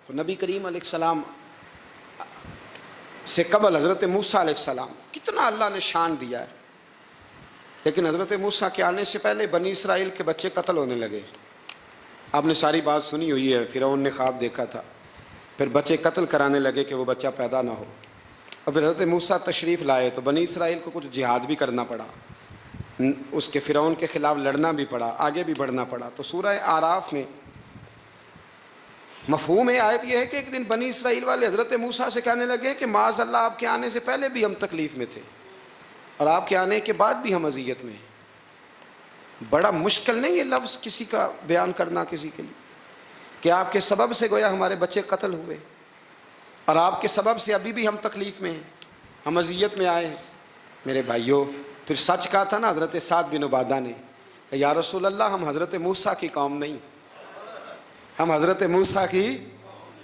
تو نبی کریم علیہ السلام سے قبل حضرت موسیٰ علیہ السلام کتنا اللہ نے شان دیا ہے، لیکن حضرت موسیٰ کے آنے سے پہلے بنی اسرائیل کے بچے قتل ہونے لگے۔ آپ نے ساری بات سنی ہوئی ہے، فرعون نے خواب دیکھا تھا، پھر بچے قتل کرانے لگے کہ وہ بچہ پیدا نہ ہو، اور پھر حضرت موسیٰ تشریف لائے تو بنی اسرائیل کو کچھ جہاد بھی کرنا پڑا، اس کے فرعون کے خلاف لڑنا بھی پڑا، آگے بھی بڑھنا پڑا۔ تو سورہ اعراف میں مفہوم آیت یہ ہے کہ ایک دن بنی اسرائیل والے حضرت موسیٰ سے کہنے لگے کہ معاذ اللہ آپ کے آنے سے پہلے بھی ہم تکلیف میں تھے اور آپ کے آنے کے بعد بھی ہم اذیت میں ہیں۔ بڑا مشکل نہیں یہ لفظ کسی کا بیان کرنا کسی کے لیے کہ آپ کے سبب سے گویا ہمارے بچے قتل ہوئے اور آپ کے سبب سے ابھی بھی ہم تکلیف میں ہیں، ہم اذیت میں آئے ہیں۔ میرے بھائیوں، پھر سچ کہا تھا نا حضرت سعد بن عبادہ نے کہ یا رسول اللہ ہم حضرت موسیٰ کی قوم نہیں، ہم حضرت موسیٰ کی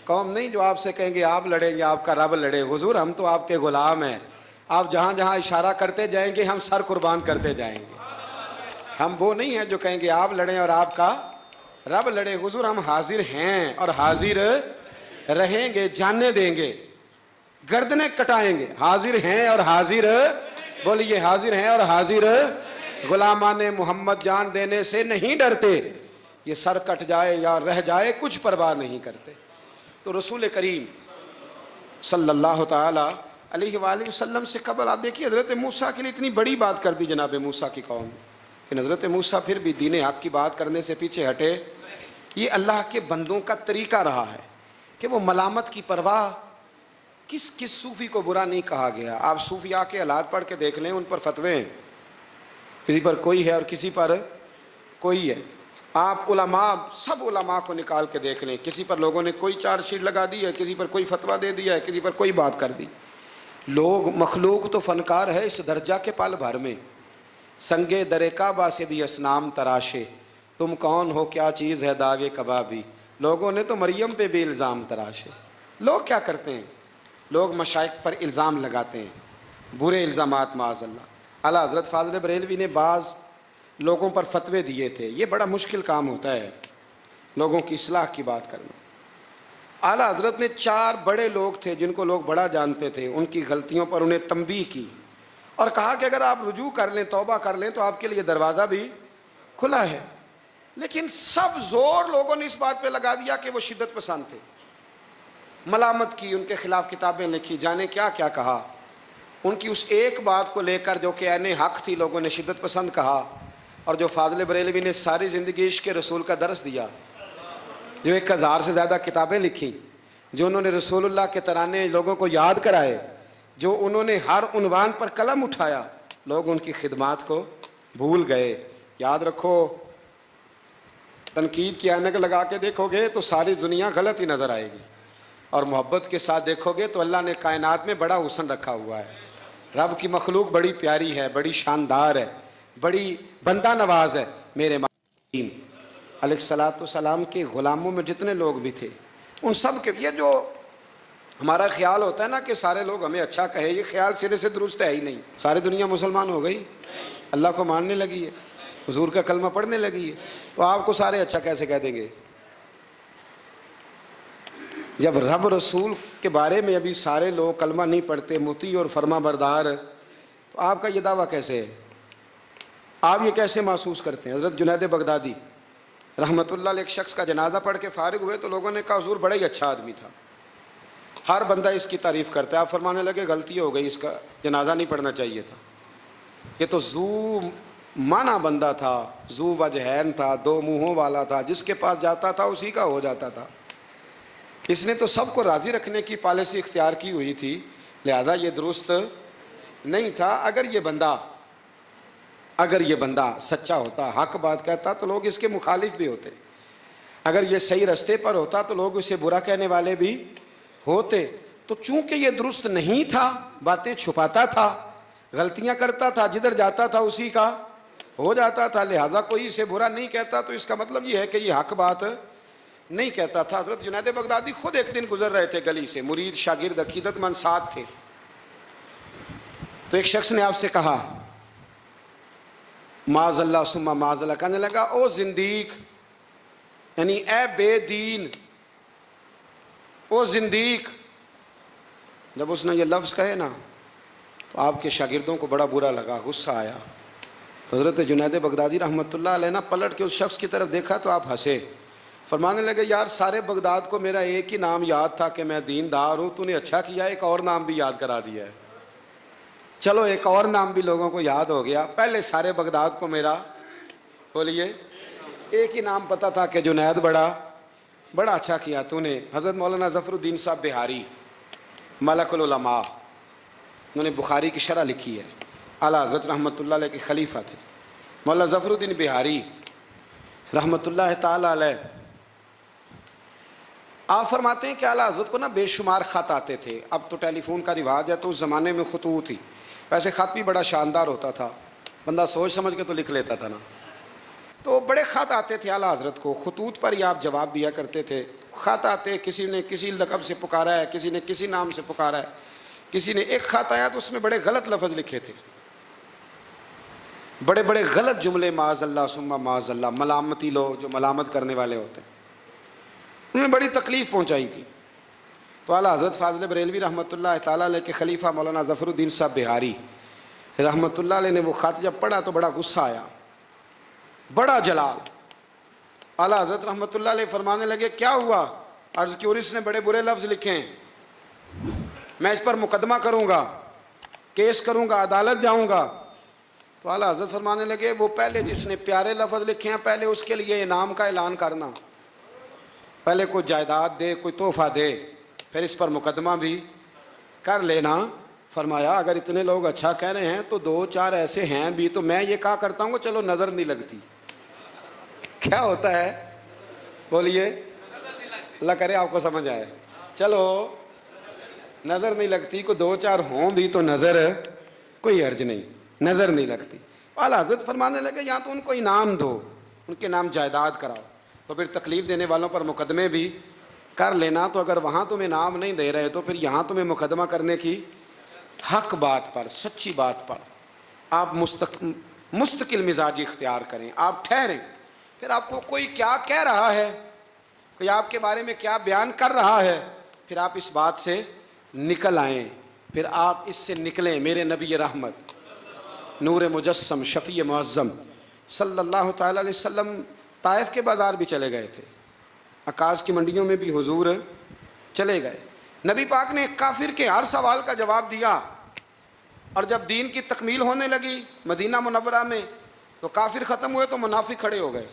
قوم نہیں جو آپ سے کہیں گے آپ لڑیں یا آپ کا رب لڑے۔ حضور ہم تو آپ کے غلام ہیں، آپ جہاں جہاں اشارہ کرتے جائیں گے ہم سر قربان کرتے جائیں گے۔ ہم وہ نہیں ہیں جو کہیں گے آپ لڑیں اور آپ کا رب لڑے۔ حضور ہم حاضر ہیں اور حاضر رہیں گے، جاننے دیں گے، گردنیں کٹائیں گے، حاضر ہیں اور حاضر، بولیے حاضر ہیں اور حاضر، غلامان محمد جان دینے سے نہیں ڈرتے، یہ سر کٹ جائے یا رہ جائے کچھ پرواہ نہیں کرتے۔ تو رسول کریم صلی اللہ تعالی علیہ وآلہ وسلم سے قبل آپ دیکھیے حضرت موسیٰ کے لیے اتنی بڑی بات کر دی جناب موسیٰ کی قوم، کہ حضرت موسیٰ پھر بھی دین حق کی بات کرنے سے پیچھے ہٹے۔ یہ اللہ کے بندوں کا طریقہ رہا ہے کہ وہ ملامت کی پرواہ، کس صوفی کو برا نہیں کہا گیا۔ آپ صوفیاء کے حالات پڑھ کے دیکھ لیں، ان پر فتوے ہیں، کسی پر کوئی ہے اور کسی پر کوئی ہے۔ آپ علماء، سب علماء کو نکال کے دیکھ لیں، کسی پر لوگوں نے کوئی چارج شیٹ لگا دی ہے، کسی پر کوئی فتویٰ دے دیا ہے، کسی پر کوئی بات کر دی۔ لوگ، مخلوق تو فنکار ہے اس درجہ کے پل بھر میں، سنگے در کعبہ سے بھی اسنام تراشے، تم کون ہو کیا چیز ہے داغ کبابی، لوگوں نے تو مریم پہ بھی الزام تراشے۔ لوگ کیا کرتے ہیں؟ لوگ مشائخ پر الزام لگاتے ہیں، برے الزامات معاذ اللہ۔ اعلیٰ حضرت فاضل بریلوی نے بعض لوگوں پر فتوے دیے تھے، یہ بڑا مشکل کام ہوتا ہے لوگوں کی اصلاح کی بات کرنا۔ اعلیٰ حضرت نے 4 بڑے لوگ تھے جن کو لوگ بڑا جانتے تھے، ان کی غلطیوں پر انہیں تنبیہ کی اور کہا کہ اگر آپ رجوع کر لیں، توبہ کر لیں تو آپ کے لیے دروازہ بھی کھلا ہے۔ لیکن سب زور لوگوں نے اس بات پہ لگا دیا کہ وہ شدت پسند تھے، ملامت کی، ان کے خلاف کتابیں لکھی، جانے کیا کیا کہا۔ ان کی اس ایک بات کو لے کر جو کہ عین حق تھی، لوگوں نے شدت پسند کہا، اور جو فاضل بریلوی نے ساری زندگی عشق رسول کا درس دیا، جو 1000 سے زیادہ کتابیں لکھی، جو انہوں نے رسول اللہ کے ترانے لوگوں کو یاد کرائے، جو انہوں نے ہر عنوان پر قلم اٹھایا، لوگ ان کی خدمات کو بھول گئے۔ یاد رکھو، تنقید کی عینک لگا کے دیکھو گے تو ساری دنیا غلط ہی نظر آئے گی، اور محبت کے ساتھ دیکھو گے تو اللہ نے کائنات میں بڑا حسن رکھا ہوا ہے۔ رب کی مخلوق بڑی پیاری ہے، بڑی شاندار ہے، بڑی بندہ نواز ہے۔ میرے امام علیہ الصلوۃ والسلام کے غلاموں میں جتنے لوگ بھی تھے، ان سب کے، یہ جو ہمارا خیال ہوتا ہے نا کہ سارے لوگ ہمیں اچھا کہے، یہ خیال سرے سے درست ہے ہی نہیں۔ ساری دنیا مسلمان ہو گئی، اللہ کو ماننے لگی ہے، حضور کا کلمہ پڑھنے لگی ہے، تو آپ کو سارے اچھا کیسے کہہ دیں گے؟ جب رب رسول کے بارے میں ابھی سارے لوگ کلمہ نہیں پڑھتے، مطیع اور فرما بردار، تو آپ کا یہ دعویٰ کیسے ہے؟ آپ یہ کیسے محسوس کرتے ہیں؟ حضرت جنید بغدادی رحمۃ اللہ علیہ ایک شخص کا جنازہ پڑھ کے فارغ ہوئے تو لوگوں نے کہا حضور بڑا ہی اچھا آدمی تھا، ہر بندہ اس کی تعریف کرتا ہے۔ آپ فرمانے لگے غلطی ہو گئی، اس کا جنازہ نہیں پڑھنا چاہیے تھا، یہ تو ذو معنی بندہ تھا، ذو وجہین تھا، 2 منہوں والا تھا، جس کے پاس جاتا تھا اسی کا ہو جاتا تھا۔ اس نے تو سب کو راضی رکھنے کی پالیسی اختیار کی ہوئی تھی، لہذا یہ درست نہیں تھا۔ اگر یہ بندہ سچا ہوتا، حق بات کہتا، تو لوگ اس کے مخالف بھی ہوتے، اگر یہ صحیح رستے پر ہوتا تو لوگ اسے برا کہنے والے بھی ہوتے۔ تو چونکہ یہ درست نہیں تھا، باتیں چھپاتا تھا، غلطیاں کرتا تھا، جدھر جاتا تھا اسی کا ہو جاتا تھا، لہذا کوئی اسے برا نہیں کہتا، تو اس کا مطلب یہ ہے کہ یہ حق بات نہیں کہتا تھا۔ حضرت جنید بغدادی خود ایک دن گزر رہے تھے گلی سے، مرید شاگرد عقیدت مند ساتھ تھے، تو ایک شخص نے آپ سے کہا معاذ اللہ ثم معاذ اللہ، کہنے لگا او زندیق، یعنی اے بے دین، وہ زندیق، جب اس نے یہ لفظ کہے نا تو آپ کے شاگردوں کو بڑا برا لگا، غصہ آیا. حضرت جنید بغدادی رحمۃ اللہ علیہ نے پلٹ کے اس شخص کی طرف دیکھا تو آپ ہنسے، فرمانے لگے یار سارے بغداد کو میرا ایک ہی نام یاد تھا کہ میں دیندار ہوں، تو نے اچھا کیا ایک اور نام بھی یاد کرا دیا ہے. چلو ایک اور نام بھی لوگوں کو یاد ہو گیا، پہلے سارے بغداد کو میرا بولیے ایک ہی نام پتہ تھا کہ جنید بڑا اچھا کیا تو نے. حضرت مولانا ظفر الدین صاحب بہاری ملک العلماء، انہوں نے بخاری کی شرح لکھی ہے، اعلیٰ حضرت رحمۃ اللہ علیہ کے خلیفہ تھے. مولانا ظفر الدین بہاری رحمۃ اللہ تعالی علیہ، آپ فرماتے ہیں کہ اعلیٰ حضرت کو نا بے شمار خط آتے تھے. اب تو ٹیلی فون کا رواج ہے، تو اس زمانے میں خطوط ہی، ویسے خط بھی بڑا شاندار ہوتا تھا، بندہ سوچ سمجھ کے تو لکھ لیتا تھا نا. تو بڑے خط آتے تھے اعلیٰ حضرت کو، خطوط پر ہی آپ جواب دیا کرتے تھے. خط آتے، کسی نے کسی لقب سے پکارا ہے، کسی نے کسی نام سے پکارا ہے، کسی نے ایک خط آیا تو اس میں بڑے غلط لفظ لکھے تھے، بڑے بڑے غلط جملے، معاذ اللہ ثم معاذ اللہ، ملامتی لوگ جو ملامت کرنے والے ہوتے ہیں، انہوں نے بڑی تکلیف پہنچائی تھی. تو اعلیٰ حضرت فاضل بریلوی رحمۃ اللہ تعالیٰ علیہ کے خلیفہ مولانا ظفر الدین صاحب بہاری رحمۃ اللہ علیہ نے وہ خط جب پڑھا تو بڑا غصہ آیا، بڑا جلال. اعلیٰ حضرت رحمۃ اللہ علیہ فرمانے لگے کیا ہوا؟ عرض کی اور اس نے بڑے برے لفظ لکھے ہیں، میں اس پر مقدمہ کروں گا، کیس کروں گا، عدالت جاؤں گا. تو اعلیٰ حضرت فرمانے لگے وہ پہلے جس نے پیارے لفظ لکھے ہیں پہلے اس کے لیے انعام کا اعلان کرنا، پہلے کوئی جائیداد دے، کوئی تحفہ دے، پھر اس پر مقدمہ بھی کر لینا. فرمایا اگر اتنے لوگ اچھا کہہ رہے ہیں تو دو چار ایسے ہیں بھی، تو میں یہ کہا کرتا ہوں کہ چلو نظر نہیں لگتی. کیا ہوتا ہے بولیے، اللہ کرے آپ کو سمجھ آئے. چلو نظر نہیں لگتی، کو دو چار ہوں بھی تو نظر کوئی حرج نہیں، نظر نہیں لگتی. اعلیٰ حضرت فرمانے لگے یا تو ان کو انعام دو، ان کے نام جائیداد کراؤ، تو پھر تکلیف دینے والوں پر مقدمے بھی کر لینا. تو اگر وہاں تمہیں انعام نہیں دے رہے تو پھر یہاں تمہیں مقدمہ کرنے کی حق بات پر، سچی بات پر آپ مستقل مزاجی اختیار کریں، آپ ٹھہریں. پھر آپ کو کوئی کیا کہہ رہا ہے، کوئی آپ کے بارے میں کیا بیان کر رہا ہے، پھر آپ اس بات سے نکل آئیں، پھر آپ اس سے نکلیں. میرے نبی رحمت نور مجسم شفیع معظم صلی اللہ تعالی علیہ وسلم طائف کے بازار بھی چلے گئے تھے، عکاظ کی منڈیوں میں بھی حضور چلے گئے. نبی پاک نے ایک کافر کے ہر سوال کا جواب دیا، اور جب دین کی تکمیل ہونے لگی مدینہ منورہ میں تو کافر ختم ہوئے تو منافق کھڑے ہو گئے.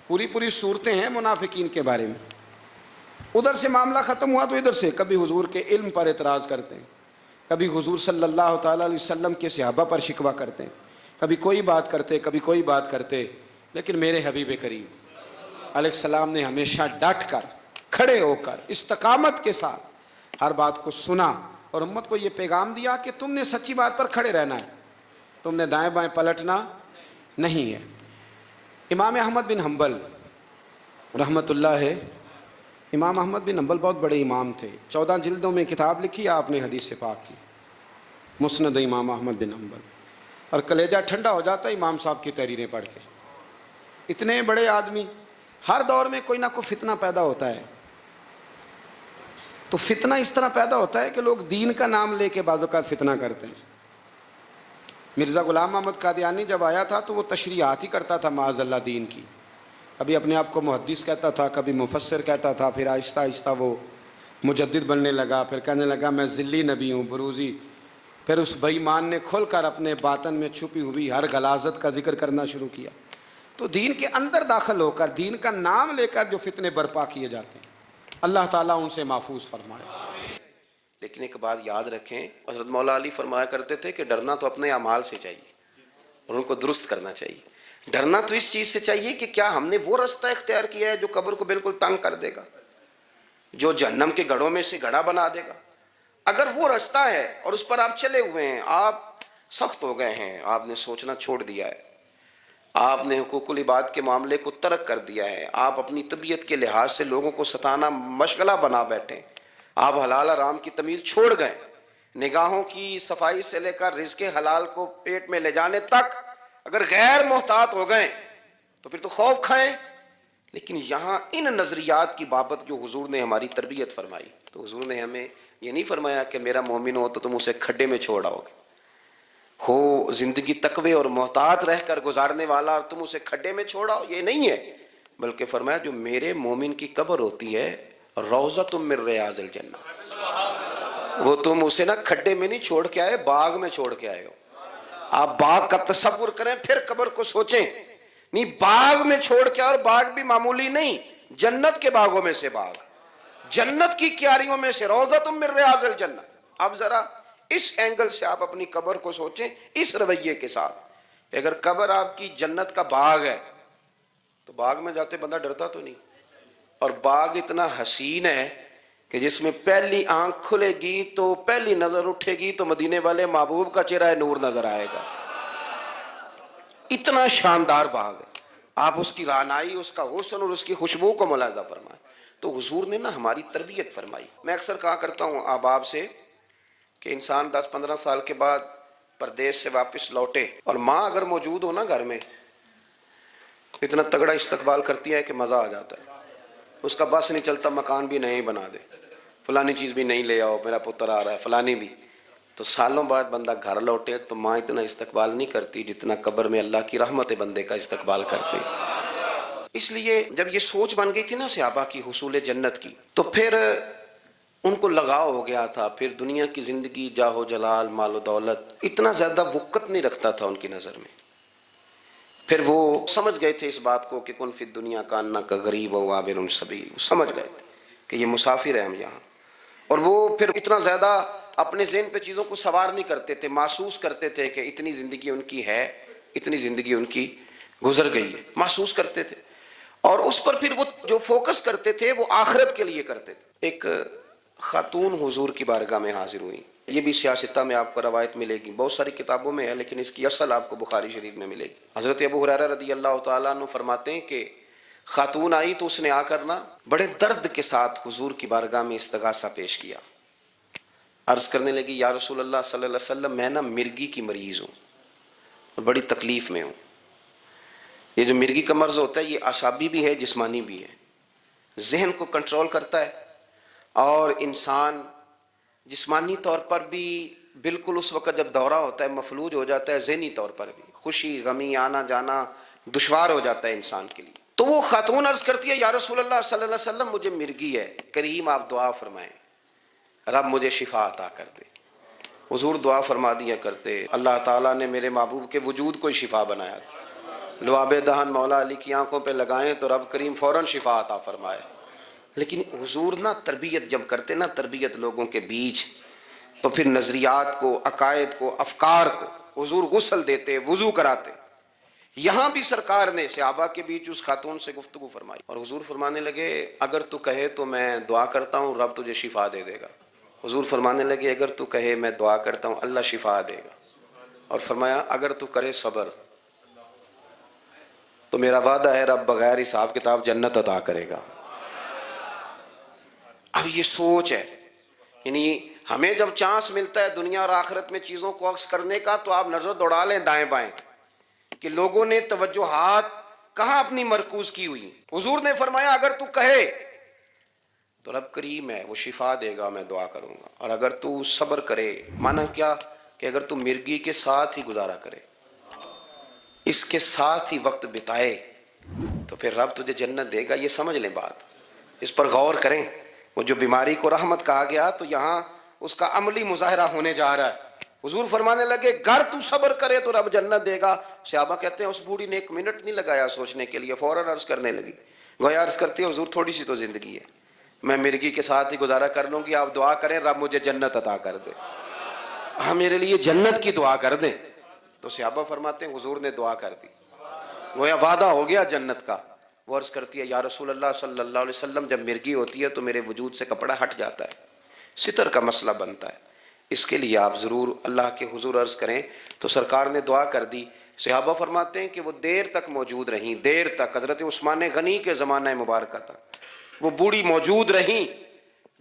پوری صورتیں ہیں منافقین کے بارے میں. ادھر سے معاملہ ختم ہوا تو ادھر سے کبھی حضور کے علم پر اعتراض کرتے ہیں، کبھی حضور صلی اللہ تعالیٰ علیہ وسلم کے صحابہ پر شکوہ کرتے ہیں، کبھی کوئی بات کرتے، کبھی کوئی بات کرتے. لیکن میرے حبیب کریم علیہ السلام نے ہمیشہ ڈٹ کر، کھڑے ہو کر، استقامت کے ساتھ ہر بات کو سنا اور امت کو یہ پیغام دیا کہ تم نے سچی بات پر کھڑے رہنا ہے، تم نے دائیں بائیں پلٹنا نہیں ہے. امام احمد بن حنبل رحمۃ اللہ ہے، امام احمد بن حنبل بہت بڑے امام تھے، 14 جلدوں میں کتاب لکھی آپ نے حدیث پاک کی، مسند امام احمد بن حنبل. اور کلیجہ ٹھنڈا ہو جاتا ہے امام صاحب کی تحریریں پڑھ کے. اتنے بڑے آدمی، ہر دور میں کوئی نہ کوئی فتنہ پیدا ہوتا ہے. تو فتنہ اس طرح پیدا ہوتا ہے کہ لوگ دین کا نام لے کے بعض اوقات فتنہ کرتے ہیں. مرزا غلام احمد قادیانی جب آیا تھا تو وہ تشریحات ہی کرتا تھا معاذ اللہ دین کی، کبھی اپنے آپ کو محدث کہتا تھا، کبھی مفسر کہتا تھا، پھر آہستہ آہستہ وہ مجدد بننے لگا، پھر کہنے لگا میں ذلی نبی ہوں، بروزی. پھر اس بے ایمان نے کھل کر اپنے باطن میں چھپی ہوئی ہر غلاظت کا ذکر کرنا شروع کیا. تو دین کے اندر داخل ہو کر دین کا نام لے کر جو فتنے برپا کیے جاتے ہیں اللہ تعالیٰ ان سے محفوظ فرمائے. لیکن ایک بات یاد رکھیں، حضرت مولا علی فرمایا کرتے تھے کہ ڈرنا تو اپنے اعمال سے چاہیے اور ان کو درست کرنا چاہیے. ڈرنا تو اس چیز سے چاہیے کہ کیا ہم نے وہ رستہ اختیار کیا ہے جو قبر کو بالکل تنگ کر دے گا، جو جہنم کے گڑھوں میں سے گڑھا بنا دے گا. اگر وہ رستہ ہے اور اس پر آپ چلے ہوئے ہیں، آپ سخت ہو گئے ہیں، آپ نے سوچنا چھوڑ دیا ہے، آپ نے حقوق العباد کے معاملے کو ترک کر دیا ہے، آپ اپنی طبیعت کے لحاظ سے لوگوں کو ستانا مشغلہ بنا بیٹھے، آپ حلال حرام کی تمیز چھوڑ گئے، نگاہوں کی صفائی سے لے کر رزق حلال کو پیٹ میں لے جانے تک اگر غیر محتاط ہو گئے تو پھر تو خوف کھائیں. لیکن یہاں ان نظریات کی بابت جو حضور نے ہماری تربیت فرمائی، تو حضور نے ہمیں یہ نہیں فرمایا کہ میرا مومن ہو تو تم اسے کھڈے میں چھوڑ آؤ گے، ہو زندگی تقوی اور محتاط رہ کر گزارنے والا اور تم اسے کھڈے میں چھوڑ آؤ، یہ نہیں ہے، بلکہ فرمایا جو میرے مومن کی قبر ہوتی ہے روضۃ من ریاض الجنہ، وہ تم اسے نا کھڈے میں نہیں چھوڑ کے آئے، باغ میں چھوڑ کے آئے ہو۔ آپ باغ کا تصور کریں پھر قبر کو سوچیں، نہیں باغ میں چھوڑ کے، اور باغ بھی معمولی نہیں، جنت کے باغوں میں سے باغ، جنت کی کیاریوں میں سے، روضۃ من ریاض الجنہ۔ اب ذرا اس اینگل سے آپ اپنی قبر کو سوچیں، اس رویے کے ساتھ کہ اگر قبر آپ کی جنت کا باغ ہے تو باغ میں جاتے بندہ ڈرتا تو نہیں، اور باغ اتنا حسین ہے کہ جس میں پہلی آنکھ کھلے گی تو پہلی نظر اٹھے گی تو مدینے والے محبوب کا چہرہ نور نظر آئے گا، اتنا شاندار باغ ہے۔ آپ اس کی رعنائی، اس کا حسن اور اس کی خوشبو کو ملاحظہ فرمائیں۔ تو حضور نے نا ہماری تربیت فرمائی۔ میں اکثر کہا کرتا ہوں احباب سے کہ انسان 10-15 سال کے بعد پردیس سے واپس لوٹے اور ماں اگر موجود ہو نا گھر میں، اتنا تگڑا استقبال کرتی ہے کہ مزہ آ جاتا ہے، اس کا بس نہیں چلتا، مکان بھی نہیں بنا دے، فلانی چیز بھی نہیں لے آؤ، میرا پتر آ رہا ہے، فلانی بھی۔ تو سالوں بعد بندہ گھر لوٹے تو ماں اتنا استقبال نہیں کرتی جتنا قبر میں اللہ کی رحمت بندے کا استقبال کرتی۔ اس لیے جب یہ سوچ بن گئی تھی نا صحابہ کی حصول جنت کی، تو پھر ان کو لگاؤ ہو گیا تھا، پھر دنیا کی زندگی، جاہ و جلال، مال و دولت اتنا زیادہ وقت نہیں رکھتا تھا ان کی نظر میں۔ پھر وہ سمجھ گئے تھے اس بات کو کہ کن فی الدنیا کاننا کا غریب و عابر سبیل، وہ سمجھ گئے تھے کہ یہ مسافر ہیں ہم یہاں، اور وہ پھر اتنا زیادہ اپنے ذہن پہ چیزوں کو سوار نہیں کرتے تھے، محسوس کرتے تھے کہ اتنی زندگی ان کی ہے، اتنی زندگی ان کی گزر گئی ہے، محسوس کرتے تھے، اور اس پر پھر وہ جو فوکس کرتے تھے وہ آخرت کے لیے کرتے تھے۔ ایک خاتون حضور کی بارگاہ میں حاضر ہوئی، یہ بھی سیاستہ میں آپ کو روایت ملے گی، بہت ساری کتابوں میں ہے لیکن اس کی اصل آپ کو بخاری شریف میں ملے گی۔ حضرت ابو ہریرہ رضی اللہ تعالیٰ عنہ فرماتے ہیں کہ خاتون آئی تو اس نے آ کر نا بڑے درد کے ساتھ حضور کی بارگاہ میں استغاثہ پیش کیا، عرض کرنے لگی یا رسول اللہ صلی اللہ علیہ وسلم، میں نا مرگی کی مریض ہوں اور بڑی تکلیف میں ہوں۔ یہ جو مرگی کا مرض ہوتا ہے یہ اعصابی بھی ہے، جسمانی بھی ہے، ذہن کو کنٹرول کرتا ہے، اور انسان جسمانی طور پر بھی بالکل اس وقت جب دورہ ہوتا ہے مفلوج ہو جاتا ہے، ذہنی طور پر بھی خوشی غمی آنا جانا دشوار ہو جاتا ہے انسان کے لیے۔ تو وہ خاتون عرض کرتی ہے یا رسول اللہ صلی اللہ علیہ وسلم، مجھے مرگی ہے، کریم آپ دعا فرمائیں رب مجھے شفا عطا کر دے۔ حضور دعا فرما دیا کرتے، اللہ تعالیٰ نے میرے محبوب کے وجود کو شفا بنایا، لعاب دہن مولا علی کی آنکھوں پہ لگائیں تو رب کریم فوراً شفا عطا فرمائے۔ لیکن حضور نا تربیت جب کرتے نا، تربیت لوگوں کے بیچ، تو پھر نظریات کو، عقائد کو، افکار کو حضور غسل دیتے، وضو کراتے۔ یہاں بھی سرکار نے صحابہ کے بیچ اس خاتون سے گفتگو فرمائی، اور حضور فرمانے لگے اگر تو کہے تو میں دعا کرتا ہوں رب تجھے شفا دے دے گا۔ حضور فرمانے لگے اگر تو کہے میں دعا کرتا ہوں اللہ شفا دے گا، اور فرمایا اگر تو کرے صبر تو میرا وعدہ ہے رب بغیر حساب کتاب جنت عطا کرے گا۔ اب یہ سوچ ہے، یعنی ہمیں جب چانس ملتا ہے دنیا اور آخرت میں چیزوں کو عکس کرنے کا تو آپ نظر دوڑا لیں دائیں بائیں کہ لوگوں نے توجہات کہاں اپنی مرکوز کی ہوئی۔ حضور نے فرمایا اگر تو کہے تو رب کریم ہے وہ شفا دے گا، میں دعا کروں گا، اور اگر تو صبر کرے، مانا کیا کہ اگر تو مرگی کے ساتھ ہی گزارا کرے، اس کے ساتھ ہی وقت بتائے تو پھر رب تجھے جنت دے گا۔ یہ سمجھ لیں بات، اس پر غور کریں۔ وہ جو بیماری کو رحمت کہا گیا تو یہاں اس کا عملی مظاہرہ ہونے جا رہا ہے۔ حضور فرمانے لگے گر تو صبر کرے تو رب جنت دے گا۔ صحابہ کہتے ہیں اس بوڑھی نے 1 منٹ نہیں لگایا سوچنے کے لیے، فوراً عرض کرنے لگی، گویا عرض کرتی ہے حضور تھوڑی سی تو زندگی ہے، میں مرگی کے ساتھ ہی گزارا کر لوں گی، آپ دعا کریں رب مجھے جنت عطا کر دے، ہاں میرے لیے جنت کی دعا کر دیں۔ تو صحابہ فرماتے ہیں حضور نے دعا کر دی، گویا وعدہ ہو گیا جنت کا۔ وہ عرض کرتی ہے یا رسول اللہ صلی اللہ علیہ وسلم، جب مرگی ہوتی ہے تو میرے وجود سے کپڑا ہٹ جاتا ہے، ستر کا مسئلہ بنتا ہے، اس کے لیے آپ ضرور اللہ کے حضور عرض کریں۔ تو سرکار نے دعا کر دی۔ صحابہ فرماتے ہیں کہ وہ دیر تک موجود رہیں، دیر تک، حضرت عثمان غنی کے زمانہ مبارکہ تک وہ بوڑھی موجود رہیں۔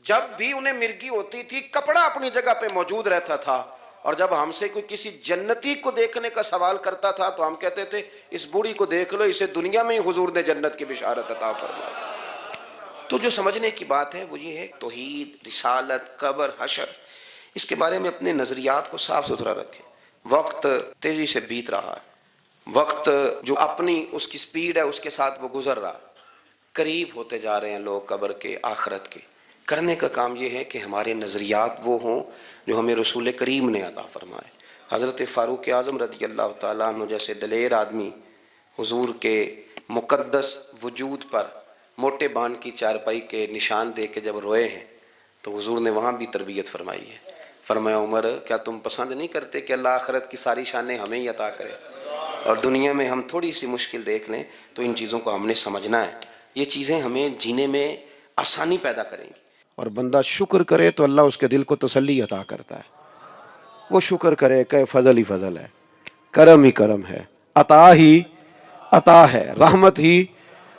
جب بھی انہیں مرگی ہوتی تھی کپڑا اپنی جگہ پہ موجود رہتا تھا، اور جب ہم سے کوئی کسی جنتی کو دیکھنے کا سوال کرتا تھا تو ہم کہتے تھے اس بوڑھی کو دیکھ لو، اسے دنیا میں ہی حضور نے جنت کی بشارت عطا فرمائی۔ تو جو سمجھنے کی بات ہے وہ یہ ہے، توحید، رسالت، قبر، حشر، اس کے بارے میں اپنے نظریات کو صاف ستھرا رکھیں۔ وقت تیزی سے بیت رہا ہے، وقت جو اپنی اس کی سپیڈ ہے اس کے ساتھ وہ گزر رہا، قریب ہوتے جا رہے ہیں لوگ قبر کے، آخرت کے۔ کرنے کا کام یہ ہے کہ ہمارے نظریات وہ ہوں جو ہمیں رسول کریم نے عطا فرمائے۔ حضرت فاروق اعظم رضی اللہ تعالیٰ عنہ جیسے دلیر آدمی حضور کے مقدس وجود پر موٹے بان کی چارپائی کے نشان دے کے جب روئے ہیں تو حضور نے وہاں بھی تربیت فرمائی ہے۔ فرمایا عمر کیا تم پسند نہیں کرتے کہ اللہ آخرت کی ساری شانیں ہمیں ہی عطا کرے، اور دنیا میں ہم تھوڑی سی مشکل دیکھ لیں تو ان چیزوں کو ہم نے سمجھنا ہے، یہ چیزیں ہمیں جینے میں آسانی پیدا کریں گی۔ اور بندہ شکر کرے تو اللہ اس کے دل کو تسلی عطا کرتا ہے، وہ شکر کرے کہ فضل ہی فضل ہے، کرم ہی کرم ہے، عطا ہی عطا ہے، رحمت ہی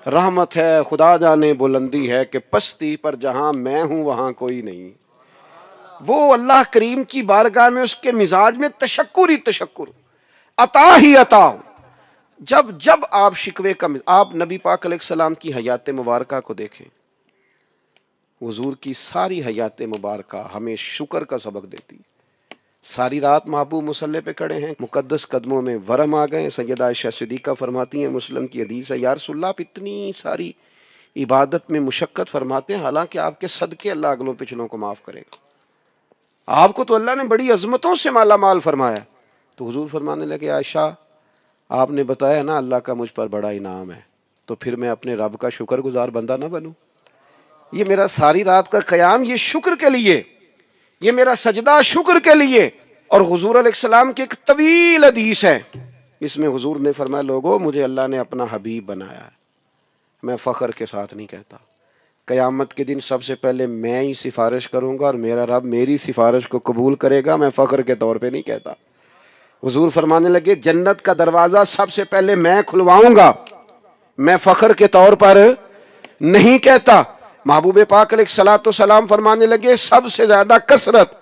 رحمت ہے، خدا جانے بلندی ہے کہ پستی پر جہاں میں ہوں وہاں کوئی نہیں۔ وہ اللہ کریم کی بارگاہ میں اس کے مزاج میں تشکر ہی تشکر، عطا ہی عطا۔ جب جب آپ شکوے کا آپ نبی پاک علیہ السلام کی حیات مبارکہ کو دیکھیں، حضور کی ساری حیات مبارکہ ہمیں شکر کا سبق دیتی۔ ساری رات محبوب مصلی پہ کھڑے ہیں، مقدس قدموں میں ورم آ گئے۔ سیدہ عائشہ صدیقہ فرماتی ہیں، مسلم کی حدیث ہے، یا رسول اللہ آپ اتنی ساری عبادت میں مشقت فرماتے ہیں، حالانکہ آپ کے صدقے اللہ اگلوں پچھلوں کو معاف کرے گا، آپ کو تو اللہ نے بڑی عظمتوں سے مالا مال فرمایا۔ تو حضور فرمانے لگے، عائشہ آپ نے بتایا نا اللہ کا مجھ پر بڑا انعام ہے، تو پھر میں اپنے رب کا شکر گزار بندہ نہ بنوں؟ یہ میرا ساری رات کا قیام یہ شکر کے لیے، یہ میرا سجدہ شکر کے لیے۔ اور حضور علیہ السلام کی ایک طویل حدیث ہے، اس میں حضور نے فرمایا، لوگوں مجھے اللہ نے اپنا حبیب بنایا ہے، میں فخر کے ساتھ نہیں کہتا، قیامت کے دن سب سے پہلے میں ہی سفارش کروں گا اور میرا رب میری سفارش کو قبول کرے گا، میں فخر کے طور پہ نہیں کہتا۔ حضور فرمانے لگے، جنت کا دروازہ سب سے پہلے میں کھلواؤں گا، میں فخر کے طور پر نہیں کہتا۔ محبوب پاک علیہ الصلوۃ والسلام فرمانے لگے، سب سے زیادہ کثرت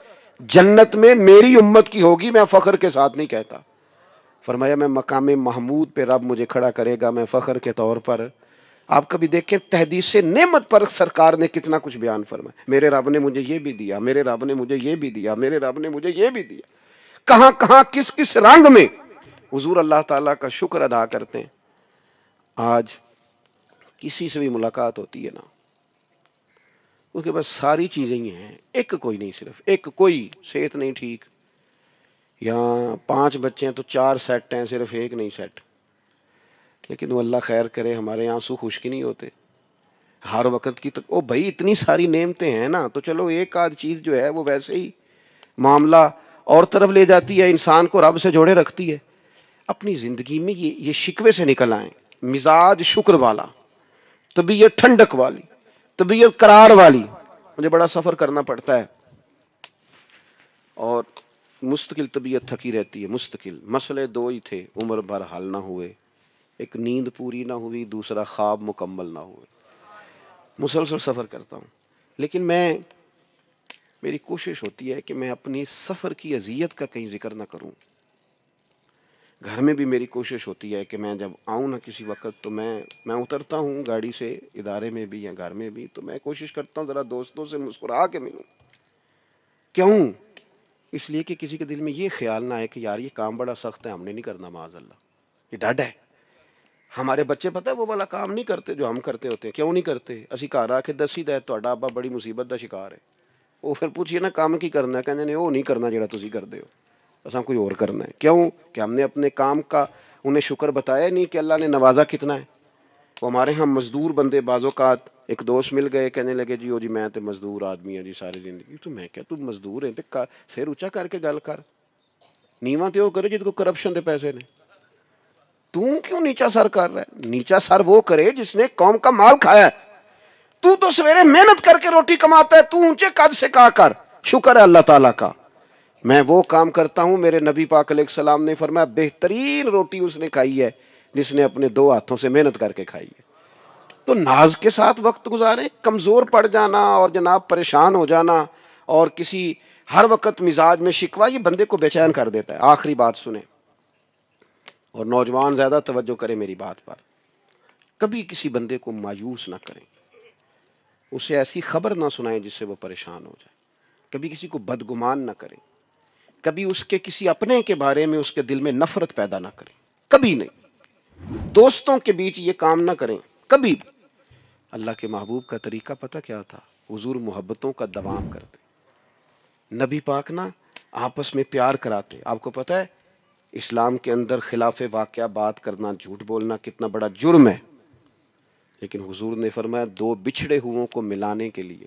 جنت میں میری امت کی ہوگی، میں فخر کے ساتھ نہیں کہتا۔ فرمایا میں مقام محمود پہ رب مجھے کھڑا کرے گا، میں فخر کے طور پر۔ آپ کبھی دیکھیں تحدیث نعمت پر سرکار نے کتنا کچھ بیان فرمایا، میرے رب نے مجھے یہ بھی دیا، میرے رب نے مجھے یہ بھی دیا، میرے رب نے مجھے یہ بھی دیا، کہاں کہاں کس کس رنگ میں حضور اللہ تعالیٰ کا شکر ادا کرتے ہیں۔ آج کسی سے بھی ملاقات ہوتی ہے نا، اس کے پاس ساری چیزیں ہی ہیں، ایک کوئی نہیں، صرف ایک کوئی صحت نہیں ٹھیک، یہاں 5 بچے ہیں تو 4 سیٹ ہیں، صرف ایک نہیں سیٹ۔ لیکن وہ اللہ خیر کرے، ہمارے آنسو خشک نہیں ہوتے ہر وقت کی۔ تو بھائی اتنی ساری نعمتیں ہیں نا، تو چلو ایک آدھ چیز جو ہے وہ ویسے ہی معاملہ اور طرف لے جاتی ہے، انسان کو رب سے جوڑے رکھتی ہے۔ اپنی زندگی میں یہ شکوے سے نکل آئیں، مزاج شکر والا، طبیعت ٹھنڈک والی، طبیعت قرار والی۔ مجھے بڑا سفر کرنا پڑتا ہے اور مستقل طبیعت تھکی رہتی ہے، مستقل۔ مسئلے 2 ہی تھے، عمر بھر حل نہ ہوئے، ایک نیند پوری نہ ہوئی، دوسرا خواب مکمل نہ ہوئے۔ مسلسل سفر کرتا ہوں، لیکن میری کوشش ہوتی ہے کہ میں اپنی سفر کی اذیت کا کہیں ذکر نہ کروں۔ گھر میں بھی میری کوشش ہوتی ہے کہ میں جب آؤں نا کسی وقت، تو میں اترتا ہوں گاڑی سے، ادارے میں بھی یا گھر میں بھی، تو میں کوشش کرتا ہوں ذرا دوستوں سے مسکرا کے ملوں۔ کیوں؟ اس لیے کہ کسی کے دل میں یہ خیال نہ آئے کہ یار یہ کام بڑا سخت ہے، ہم نے نہیں کرنا، معاذ اللہ، یہ ڈاڈ ہے۔ ہمارے بچے پتہ ہے وہ والا کام نہیں کرتے جو ہم کرتے ہوتے ہیں۔ کیوں نہیں کرتے؟ اسی گھر آ کے دسی دا تہاڈا ابا بڑی مصیبت دا شکار ہے۔ وہ پھر پوچھیے نا کام کی کرنا ہے، کہنے وہ نہیں کرنا جڑا تسی کردے ہو، اساں کوئی اور کرنا ہے۔ کیوں؟ کہ ہم نے اپنے کام کا انہیں شکر بتایا نہیں کہ اللہ نے نوازا کتنا ہے۔ وہ ہمارے ہاں مزدور بندے بعض اوقات، ایک دوست مل گئے، کہنے لگے جی میں تے مزدور آدمی ہوں جی ساری زندگی۔ تو میں کہا تو مزدور ہے تے سر اونچا کر کے گل کر، نیواں تے وہ کرے جس کو کرپشن دے پیسے نے، تو کیوں نیچا سر کر رہا ہے؟ نیچا سر وہ کرے جس نے قوم کا مال کھایا ہے۔ تو سویرے محنت کر کے روٹی کماتا ہے، تو اونچے قد سے کہا کر شکر ہے اللہ تعالیٰ کا میں وہ کام کرتا ہوں۔ میرے نبی پاک علیہ السلام نے فرمایا بہترین روٹی اس نے کھائی ہے جس نے اپنے 2 ہاتھوں سے محنت کر کے کھائی ہے۔ تو ناز کے ساتھ وقت گزاریں۔ کمزور پڑ جانا اور جناب پریشان ہو جانا اور کسی ہر وقت مزاج میں شکوہ، یہ بندے کو بے چین کر دیتا ہے۔ آخری بات سنیں، اور نوجوان زیادہ توجہ کریں میری بات پر، کبھی کسی بندے کو مایوس نہ کریں، اسے ایسی خبر نہ سنائیں جس سے وہ پریشان ہو جائے، کبھی کسی کو بدگمان نہ کریں، کبھی اس کے کسی اپنے کے بارے میں اس کے دل میں نفرت پیدا نہ کریں، کبھی نہیں۔ دوستوں کے بیچ یہ کام نہ کریں کبھی بھی۔ اللہ کے محبوب کا طریقہ پتہ کیا تھا؟ حضور محبتوں کا دوام کرتے، نبی پاک نا آپس میں پیار کراتے۔ آپ کو پتہ ہے اسلام کے اندر خلاف واقعہ بات کرنا، جھوٹ بولنا کتنا بڑا جرم ہے، لیکن حضور نے فرمایا دو بچھڑے ہوئوں کو ملانے کے لیے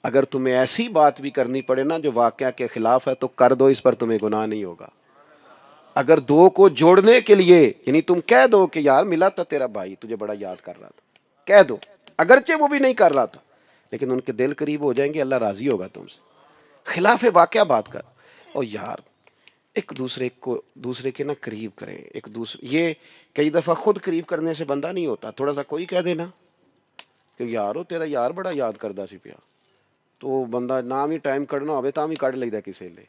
اگر تمہیں ایسی بات بھی کرنی پڑے نا جو واقعہ کے خلاف ہے تو کر دو، اس پر تمہیں گناہ نہیں ہوگا۔ اگر دو کو جوڑنے کے لیے، یعنی تم کہہ دو کہ یار ملا تھا تیرا بھائی، تجھے بڑا یاد کر رہا تھا، کہہ دو، اگرچہ وہ بھی نہیں کر رہا تھا، لیکن ان کے دل قریب ہو جائیں گے، اللہ راضی ہوگا تم سے۔ خلاف واقعہ بات کر، اور یار ایک دوسرے کے نا قریب کریں، ایک دوسرے، یہ کئی دفعہ خود قریب کرنے سے بندہ نہیں ہوتا، تھوڑا سا کوئی کہہ دینا کہ یارو تیرا یار بڑا یاد کردہ سی پیا، تو بندہ نام ہی ٹائم کڑنا ہوئے تام ہی کڑ لیتا کسی لے،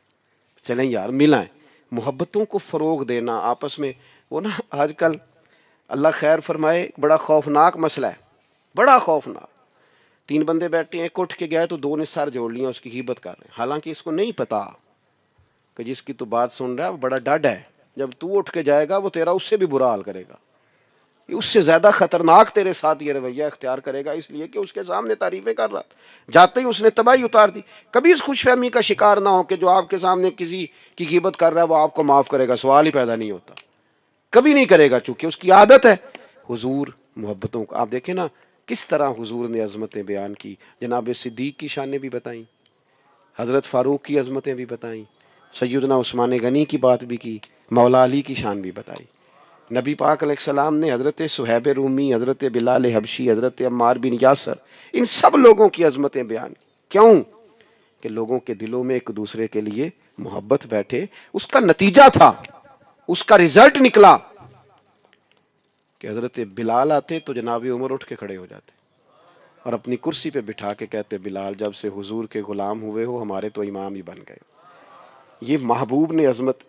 چلیں یار ملائیں۔ محبتوں کو فروغ دینا آپس میں، وہ نا آج کل اللہ خیر فرمائے بڑا خوفناک مسئلہ ہے، بڑا خوفناک۔ تین بندے بیٹھے ہیں، ایک اٹھ کے گیا تو دو نے سر جوڑ لیا، اس کی غیبت کر رہے ہیں، حالانکہ اس کو نہیں پتا کہ جس کی تو بات سن رہا ہے وہ بڑا ڈاڈ ہے، جب تو اٹھ کے جائے گا وہ تیرا اس سے بھی برا حال کرے گا، اس سے زیادہ خطرناک تیرے ساتھ یہ رویہ اختیار کرے گا، اس لیے کہ اس کے سامنے تعریفیں کر رہا تھا، جاتے ہی اس نے تباہی اتار دی۔ کبھی اس خوش فہمی کا شکار نہ ہو کہ جو آپ کے سامنے کسی کی غیبت کر رہا ہے وہ آپ کو معاف کرے گا، سوال ہی پیدا نہیں ہوتا، کبھی نہیں کرے گا، چونکہ اس کی عادت ہے۔ حضور محبتوں کو آپ دیکھیں نا کس طرح حضور نے عظمتیں بیان کی، جناب صدیق کی شانیں بھی بتائیں، حضرت فاروق کی عظمتیں بھی بتائیں، سیدنا عثمان غنی کی بات بھی کی، مولا علی کی شان بھی بتائی۔ نبی پاک علیہ السلام نے حضرت صہیب رومی، حضرت بلال حبشی، حضرت عمار بن یاسر، ان سب لوگوں کی عظمتیں بیان کی۔ کیوں؟ کہ لوگوں کے دلوں میں ایک دوسرے کے لیے محبت بیٹھے۔ اس کا نتیجہ تھا، اس کا رزلٹ نکلا کہ حضرت بلال آتے تو جناب عمر اٹھ کے کھڑے ہو جاتے اور اپنی کرسی پہ بٹھا کے کہتے بلال جب سے حضور کے غلام ہوئے ہو ہمارے تو امام ہی بن گئے۔ یہ محبوب نے عظمت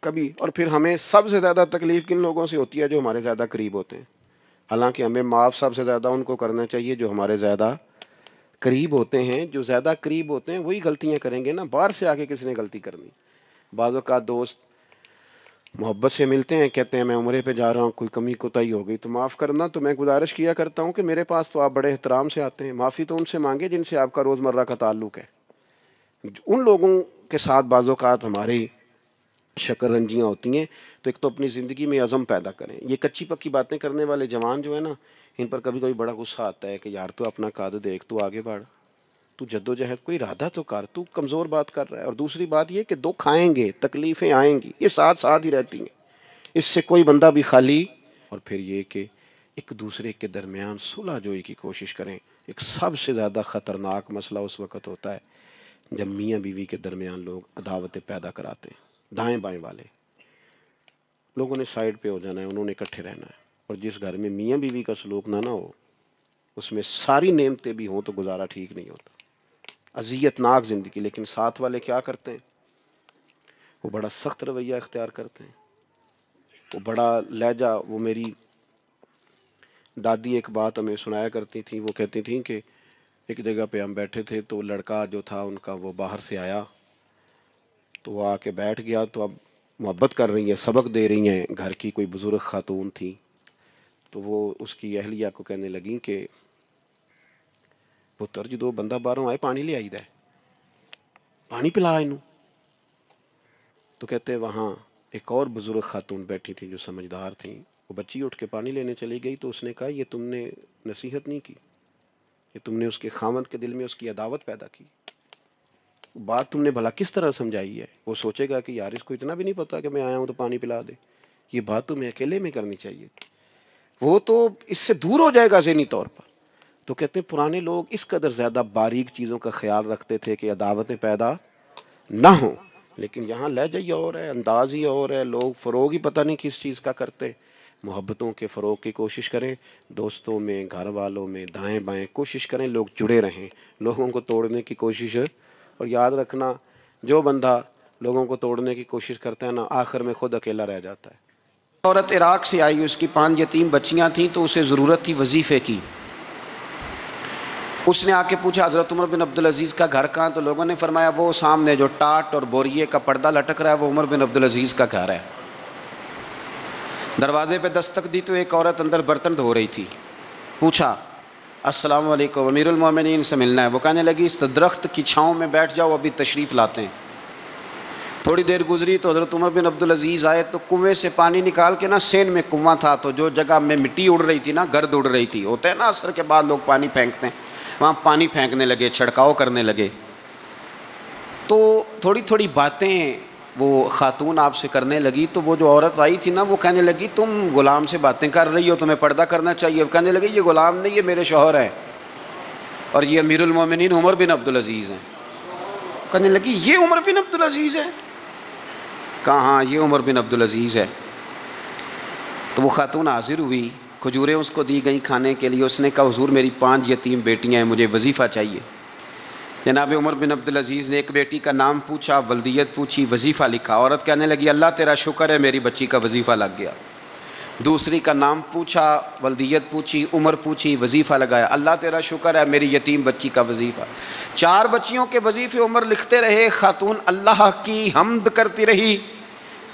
کبھی، اور پھر ہمیں سب سے زیادہ تکلیف کن لوگوں سے ہوتی ہے؟ جو ہمارے زیادہ قریب ہوتے ہیں، حالانکہ ہمیں معاف سب سے زیادہ ان کو کرنا چاہیے جو ہمارے زیادہ قریب ہوتے ہیں۔ جو زیادہ قریب ہوتے ہیں وہی غلطیاں کریں گے نا، باہر سے آ کے کس نے غلطی کرنی؟ بعض اوقات دوست محبت سے ملتے ہیں، کہتے ہیں میں عمرے پہ جا رہا ہوں، کوئی کمی کوتاہی ہو گئی تو معاف کرنا، تو میں گزارش کیا کرتا ہوں کہ میرے پاس تو آپ بڑے احترام سے آتے ہیں، معافی تو ان سے مانگے جن سے آپ کا روزمرہ کا تعلق ہے۔ ان لوگوں کے ساتھ بعض اوقات ہماری شکر رنجیاں ہوتی ہیں، تو ایک تو اپنی زندگی میں عزم پیدا کریں۔ یہ کچی پکی باتیں کرنے والے جوان جو ہیں نا، ان پر کبھی کبھی بڑا غصہ آتا ہے کہ یار تو اپنا قد دیکھ، تو آگے بڑھ، تو جد و جہد کوئی ارادہ تو کر، تو کمزور بات کر رہا ہے۔ اور دوسری بات یہ کہ دکھ آئیں گے، تکلیفیں آئیں گی، یہ ساتھ ساتھ ہی رہتی ہیں، اس سے کوئی بندہ بھی خالی۔ اور پھر یہ کہ ایک دوسرے کے درمیان صلح جوئی کی کوشش کریں۔ ایک سب سے زیادہ خطرناک مسئلہ اس وقت ہوتا ہے جب میاں بیوی کے درمیان لوگ عداوتیں پیدا کراتے ہیں، دائیں بائیں والے لوگوں نے سائیڈ پہ ہو جانا ہے، انہوں نے اکٹھے رہنا ہے۔ اور جس گھر میں میاں بیوی کا سلوک نہ ہو، اس میں ساری نعمتیں بھی ہوں تو گزارا ٹھیک نہیں ہوتا، اذیت ناک زندگی۔ لیکن ساتھ والے کیا کرتے ہیں؟ وہ بڑا سخت رویہ اختیار کرتے ہیں، وہ بڑا لہجہ۔ وہ میری دادی ایک بات ہمیں سنایا کرتی تھیں، وہ کہتی تھیں کہ ایک جگہ پہ ہم بیٹھے تھے تو لڑکا جو تھا ان کا وہ باہر سے آیا، تو وہ آ کے بیٹھ گیا، تو اب محبت کر رہی ہیں، سبق دے رہی ہیں، گھر کی کوئی بزرگ خاتون تھی، تو وہ اس کی اہلیہ کو کہنے لگیں کہ پتر جدو بندہ باہروں آئے پانی لے آئی دا ہے، پانی پلا انہوں۔ تو کہتے وہاں ایک اور بزرگ خاتون بیٹھی تھی جو سمجھدار تھیں، وہ بچی اٹھ کے پانی لینے چلی گئی، تو اس نے کہا یہ تم نے نصیحت نہیں کی، یہ تم نے اس کے خاوند کے دل میں اس کی عداوت پیدا کی، بات تم نے بھلا کس طرح سمجھائی ہے؟ وہ سوچے گا کہ یار اس کو اتنا بھی نہیں پتا کہ میں آیا ہوں تو پانی پلا دے، یہ بات تمہیں اکیلے میں کرنی چاہیے، وہ تو اس سے دور ہو جائے گا ذہنی طور پر۔ تو کہتے ہیں پرانے لوگ اس قدر زیادہ باریک چیزوں کا خیال رکھتے تھے کہ عداوتیں پیدا نہ ہوں، لیکن یہاں لہجہ ہی اور ہے، انداز ہی اور ہے، لوگ فروغ ہی پتہ نہیں کس چیز کا کرتے۔ محبتوں کے فروغ کی کوشش کریں، دوستوں میں، گھر والوں میں، دائیں بائیں کوشش کریں لوگ جڑے رہیں، لوگوں کو توڑنے کی کوشش اور یاد رکھنا جو بندہ لوگوں کو توڑنے کی کوشش کرتا ہے نا آخر میں خود اکیلا رہ جاتا ہے۔ عورت عراق سے آئی، اس کی 5 یتیم بچیاں تھیں تو اسے ضرورت تھی وظیفے کی۔ اس نے آ کے پوچھا حضرت عمر بن عبدالعزیز کا گھر کہاں؟ تو لوگوں نے فرمایا وہ سامنے جو ٹاٹ اور بوریے کا پردہ لٹک رہا ہے وہ عمر بن عبدالعزیز کا گھر ہے۔ دروازے پہ دستک دی تو ایک عورت اندر برتن دھو رہی تھی۔ پوچھا السلام علیکم، امیر المومنین سے ملنا ہے۔ وہ کہنے لگی اس درخت کی چھاؤں میں بیٹھ جاؤ، ابھی تشریف لاتے ہیں۔ تھوڑی دیر گزری تو حضرت عمر بن عبدالعزیز آئے تو کنویں سے پانی نکال کے نا، سین میں کنواں تھا تو جو جگہ میں مٹی اڑ رہی تھی نا، گرد اڑ رہی تھی، ہوتا ہے نا عصر کے بعد لوگ پانی پھینکتے ہیں، وہاں پانی پھینکنے لگے، چھڑکاؤ کرنے لگے۔ تو تھوڑی تھوڑی باتیں وہ خاتون آپ سے کرنے لگی تو وہ جو عورت آئی تھی نا وہ کہنے لگی تم غلام سے باتیں کر رہی ہو، تمہیں پردہ کرنا چاہیے۔ وہ کہنے لگی یہ غلام نہیں، یہ میرے شوہر ہیں اور یہ امیر المومنین عمر بن عبدالعزیز ہیں۔ کہنے لگی یہ عمر بن عبدالعزیز ہے؟ کہا ہاں یہ عمر بن عبدالعزیز ہے۔ تو وہ خاتون حاضر ہوئی، کھجوریں اس کو دی گئیں کھانے کے لیے۔ اس نے کہا حضور میری 5 یتیم بیٹیاں ہیں، مجھے وظیفہ چاہیے۔ جناب عمر بن عبدالعزیز نے ایک بیٹی کا نام پوچھا، ولدیت پوچھی، وظیفہ لکھا۔ عورت کہنے لگی اللہ تیرا شکر ہے میری بچی کا وظیفہ لگ گیا۔ دوسری کا نام پوچھا، ولدیت پوچھی، عمر پوچھی، وظیفہ لگایا، اللہ تیرا شکر ہے میری یتیم بچی کا وظیفہ۔ 4 بچیوں کے وظیفے عمر لکھتے رہے، خاتون اللہ کی حمد کرتی رہی۔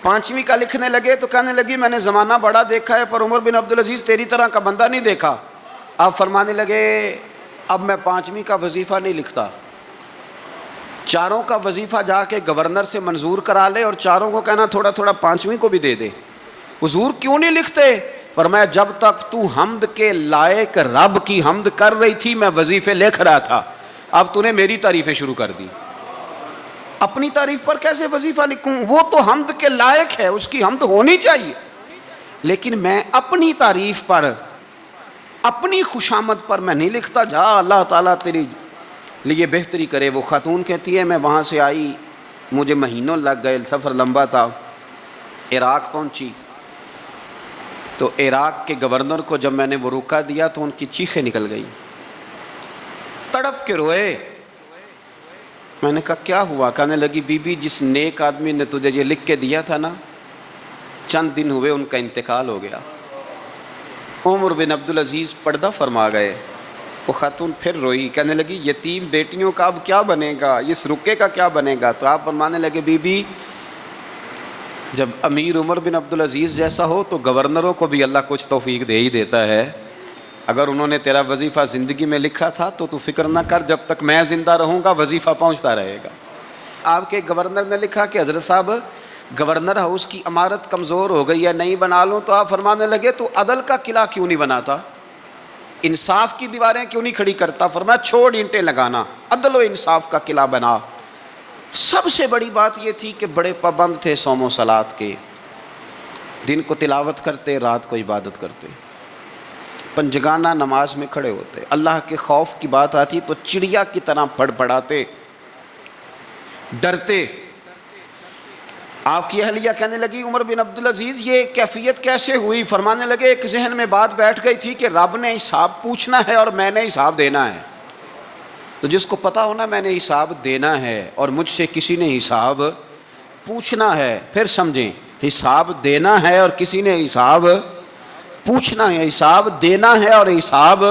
5ویں کا لکھنے لگے تو کہنے لگی میں نے زمانہ بڑا دیکھا ہے پر عمر بن عبدالعزیز تیری طرح کا بندہ نہیں دیکھا۔ آپ فرمانے لگے اب میں 5ویں کا وظیفہ نہیں لکھتا، 4 کا وظیفہ جا کے گورنر سے منظور کرا لے اور 4 کو کہنا تھوڑا تھوڑا 5ویں کو بھی دے دے۔ حضور کیوں نہیں لکھتے؟ فرمایا جب تک تو حمد کے لائق رب کی حمد کر رہی تھی میں وظیفے لکھ رہا تھا، اب تو نے میری تعریفیں شروع کر دی۔ اپنی تعریف پر کیسے وظیفہ لکھوں؟ وہ تو حمد کے لائق ہے، اس کی حمد ہونی چاہیے، لیکن میں اپنی تعریف پر، اپنی خوشامد پر میں نہیں لکھتا۔ جا اللہ تعالیٰ تیری لیے بہتری کرے۔ وہ خاتون کہتی ہے میں وہاں سے آئی، مجھے مہینوں لگ گئے، سفر لمبا تھا، عراق پہنچی تو عراق کے گورنر کو جب میں نے وہ روکا دیا تو ان کی چیخیں نکل گئی، تڑپ کے روئے۔ میں نے کہا کیا ہوا؟ کہنے لگی بی بی جس نیک آدمی نے تجھے یہ لکھ کے دیا تھا نا، چند دن ہوئے ان کا انتقال ہو گیا۔ عمر بن عبدالعزیز پردہ فرما گئے۔ وہ خاتون پھر روئی، کہنے لگی یتیم بیٹیوں کا اب کیا بنے گا، اس رکے کا کیا بنے گا؟ تو آپ فرمانے لگے بی بی جب امیر عمر بن عبدالعزیز جیسا ہو تو گورنروں کو بھی اللہ کچھ توفیق دے ہی دیتا ہے۔ اگر انہوں نے تیرا وظیفہ زندگی میں لکھا تھا تو فکر نہ کر، جب تک میں زندہ رہوں گا وظیفہ پہنچتا رہے گا۔ آپ کے گورنر نے لکھا کہ حضرت صاحب گورنر ہاؤس کی عمارت کمزور ہو گئی ہے، نہیں بنا لوں؟ تو آپ فرمانے لگے تو عدل کا قلعہ کیوں نہیں بناتا، انصاف کی دیواریں کیوں نہیں کھڑی کرتا؟ فرمایا چھوڑ اینٹیں لگانا، عدل و انصاف کا قلعہ بنا۔ سب سے بڑی بات یہ تھی کہ بڑے پابند تھے صوم و صلات کے، دن کو تلاوت کرتے، رات کو عبادت کرتے، پنجگانہ نماز میں کھڑے ہوتے، اللہ کے خوف کی بات آتی تو چڑیا کی طرح پڑپڑاتے، ڈرتے۔ آپ کی اہلیہ کہنے لگی عمر بن عبدالعزیز یہ کیفیت کیسے ہوئی؟ فرمانے لگے ایک ذہن میں بات بیٹھ گئی تھی کہ رب نے حساب پوچھنا ہے اور میں نے حساب دینا ہے، تو جس کو پتا ہونا میں نے حساب دینا ہے اور مجھ سے کسی نے حساب پوچھنا ہے، پھر سمجھیں حساب دینا ہے اور کسی نے حساب پوچھنا ہے، حساب دینا ہے اور حساب،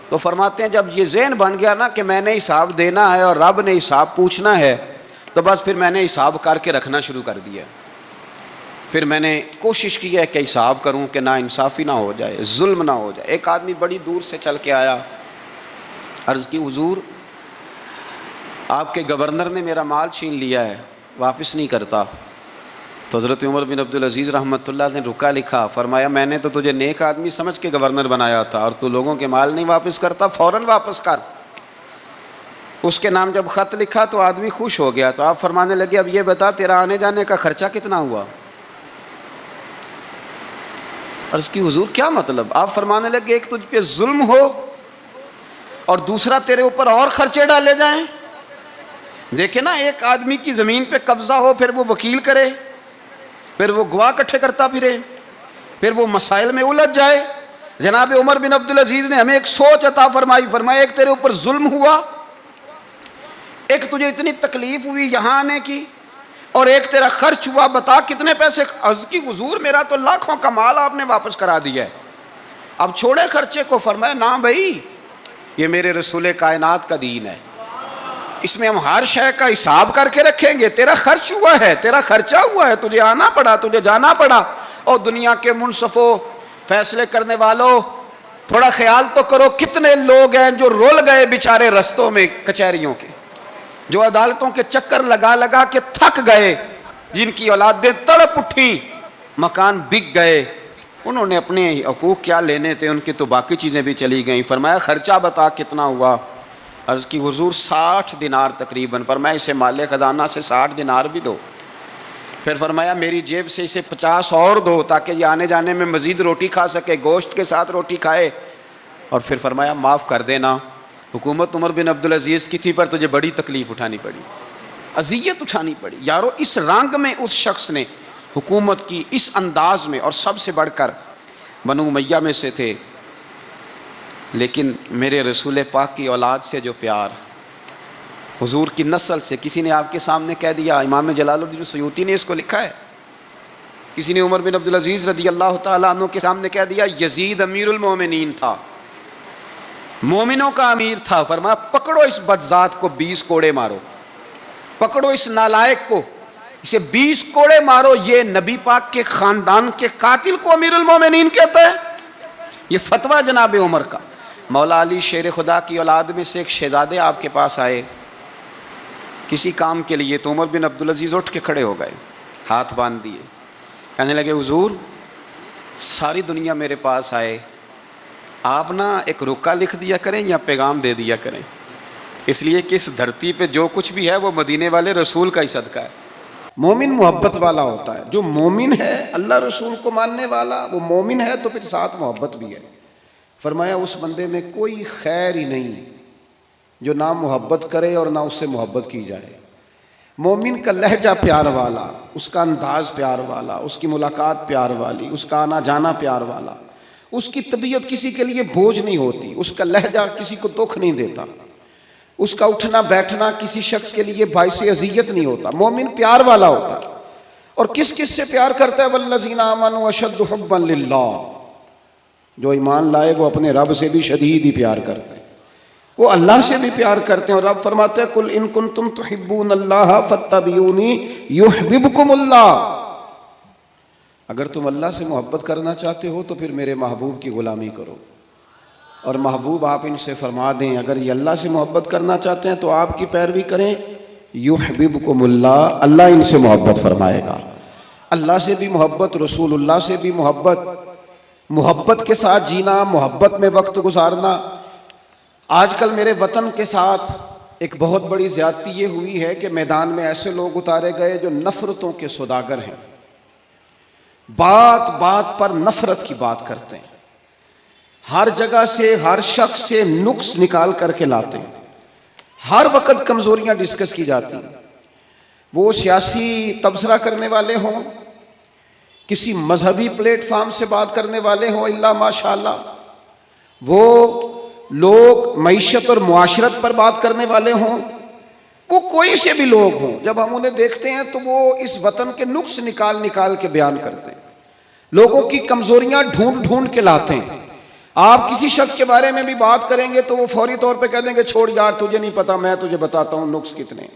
تو فرماتے ہیں جب یہ ذہن بن گیا نا کہ میں نے حساب دینا ہے اور رب نے حساب پوچھنا ہے تو بس پھر میں نے حساب کر کے رکھنا شروع کر دیا۔ پھر میں نے کوشش کی ہے کہ حساب کروں کہ نا انصافی نہ ہو جائے، ظلم نہ ہو جائے۔ ایک آدمی بڑی دور سے چل کے آیا، عرض کی حضور آپ کے گورنر نے میرا مال چھین لیا ہے، واپس نہیں کرتا۔ تو حضرت عمر بن عبدالعزیز رحمۃ اللہ نے رکا لکھا، فرمایا میں نے تو تجھے نیک آدمی سمجھ کے گورنر بنایا تھا اور تو لوگوں کے مال نہیں واپس کرتا، فوراً واپس کر۔ اس کے نام جب خط لکھا تو آدمی خوش ہو گیا، تو آپ فرمانے لگے اب یہ بتا تیرا آنے جانے کا خرچہ کتنا ہوا؟ عرض کی حضور کیا مطلب؟ آپ فرمانے لگے ایک تجھ پہ ظلم ہو اور دوسرا تیرے اوپر اور خرچے ڈالے جائیں۔ دیکھیں نا ایک آدمی کی زمین پہ قبضہ ہو، پھر وہ وکیل کرے، پھر وہ گواہ اکٹھے کرتا پھرے، پھر وہ مسائل میں الجھ جائے۔ جناب عمر بن عبدالعزیز نے ہمیں ایک سوچ عطا فرمائی، فرمایا ایک تیرے اوپر ظلم ہوا، ایک تجھے اتنی تکلیف ہوئی یہاں آنے کی اور ایک تیرا خرچ ہوا، بتا کتنے پیسے؟ عرض کی حضور میرا تو لاکھوں کا مال آپ نے واپس کرا دیا ہے، اب چھوڑے خرچے کو؟ فرمایا نا بھائی، یہ میرے رسول کائنات کا دین ہے، اس میں ہم ہر شے کا حساب کر کے رکھیں گے۔ تیرا خرچ ہوا ہے، تیرا خرچہ ہوا ہے، تجھے آنا پڑا، تجھے جانا پڑا۔ اور دنیا کے منصفوں، فیصلے کرنے والوں، تھوڑا خیال تو کرو، کتنے لوگ ہیں جو رول گئے بیچارے رستوں میں کچہریوں کے، جو عدالتوں کے چکر لگا لگا کے تھک گئے، جن کی اولادیں تڑپ اٹھیں، مکان بک گئے، انہوں نے اپنے حقوق کیا لینے تھے، ان کی تو باقی چیزیں بھی چلی گئیں۔ فرمایا خرچہ بتا کتنا ہوا؟ عرض کی حضور 60 دینار تقریباً۔ فرمایا اسے مال خزانہ سے 60 دینار بھی دو۔ پھر فرمایا میری جیب سے اسے 50 اور دو تاکہ یہ آنے جانے میں مزید روٹی کھا سکے، گوشت کے ساتھ روٹی کھائے۔ اور پھر فرمایا معاف کر دینا، حکومت عمر بن عبدالعزیز کی تھی پر تجھے بڑی تکلیف اٹھانی پڑی، اذیت اٹھانی پڑی۔ یارو اس رنگ میں اس شخص نے حکومت کی، اس انداز میں، اور سب سے بڑھ کر بنو امیہ میں سے تھے، لیکن میرے رسول پاک کی اولاد سے جو پیار، حضور کی نسل سے، کسی نے آپ کے سامنے کہہ دیا، امام جلال الدین سیوطی نے اس کو لکھا ہے، کسی نے عمر بن عبدالعزیز رضی اللہ تعالیٰ عنہ کے سامنے کہہ دیا یزید امیر المومنین تھا، مومنوں کا امیر تھا۔ فرمایا پکڑو اس بدذات کو 20 کوڑے مارو، پکڑو اس نالائق کو، اسے 20 کوڑے مارو، یہ نبی پاک کے خاندان کے قاتل کو امیر المومنین کہتا ہے۔ یہ فتویٰ جناب عمر کا۔ مولا علی شیر خدا کی اولاد میں سے ایک شہزادے آپ کے پاس آئے کسی کام کے لیے، تو عمر بن عبدالعزیز اٹھ کے کھڑے ہو گئے، ہاتھ باندھ دیے، کہنے لگے حضور ساری دنیا میرے پاس آئے، آپ نا ایک رکا لکھ دیا کریں یا پیغام دے دیا کریں، اس لیے کہ اس دھرتی پہ جو کچھ بھی ہے وہ مدینے والے رسول کا ہی صدقہ ہے۔ مومن محبت والا ہوتا ہے، جو مومن ہے اللہ رسول کو ماننے والا، وہ مومن ہے تو پھر ساتھ محبت بھی ہے۔ فرمایا اس بندے میں کوئی خیر ہی نہیں جو نہ محبت کرے اور نہ اس سے محبت کی جائے۔ مومن کا لہجہ پیار والا، اس کا انداز پیار والا، اس کی ملاقات پیار والی، اس کا آنا جانا پیار والا، اس کی طبیعت کسی کے لیے بوجھ نہیں ہوتی، اس کا لہجہ کسی کو دکھ نہیں دیتا، اس کا اٹھنا بیٹھنا کسی شخص کے لیے باعث اذیت نہیں ہوتا۔ مومن پیار والا ہوتا ہے۔ اور کس کس سے پیار کرتا ہے؟ والذین آمنوا اشد حبا للہ، جو ایمان لائے وہ اپنے رب سے بھی شدید ہی پیار کرتے ہیں، وہ اللہ سے بھی پیار کرتے ہیں۔ اور رب فرماتے ہیں قل ان کنتم تحبون اللہ فاتبعونی یحببکم اللہ، اگر تم اللہ سے محبت کرنا چاہتے ہو تو پھر میرے محبوب کی غلامی کرو۔ اور محبوب آپ ان سے فرما دیں اگر یہ اللہ سے محبت کرنا چاہتے ہیں تو آپ کی پیروی کریں، یحببکم اللہ، اللہ ان سے محبت فرمائے گا۔ اللہ سے بھی محبت، رسول اللہ سے بھی محبت، محبت کے ساتھ جینا، محبت میں وقت گزارنا۔ آج کل میرے وطن کے ساتھ ایک بہت بڑی زیادتی یہ ہوئی ہے کہ میدان میں ایسے لوگ اتارے گئے جو نفرتوں کے سوداگر ہیں، بات بات پر نفرت کی بات کرتے ہیں، ہر جگہ سے ہر شخص سے نقص نکال کر کے لاتے ہیں، ہر وقت کمزوریاں ڈسکس کی جاتی ہیں۔ وہ سیاسی تبصرہ کرنے والے ہوں، کسی مذہبی پلیٹ فارم سے بات کرنے والے ہوں، اللہ ماشاءاللہ، وہ لوگ معیشت اور معاشرت پر بات کرنے والے ہوں، وہ کوئی سے بھی لوگ ہوں، جب ہم انہیں دیکھتے ہیں تو وہ اس وطن کے نقص نکال نکال کے بیان کرتے ہیں، لوگوں کی کمزوریاں ڈھونڈ ڈھونڈ کے لاتے ہیں۔ آپ کسی شخص کے بارے میں بھی بات کریں گے تو وہ فوری طور پہ کہہ دیں گے چھوڑ یار تجھے نہیں پتا، میں تجھے بتاتا ہوں نقص کتنے۔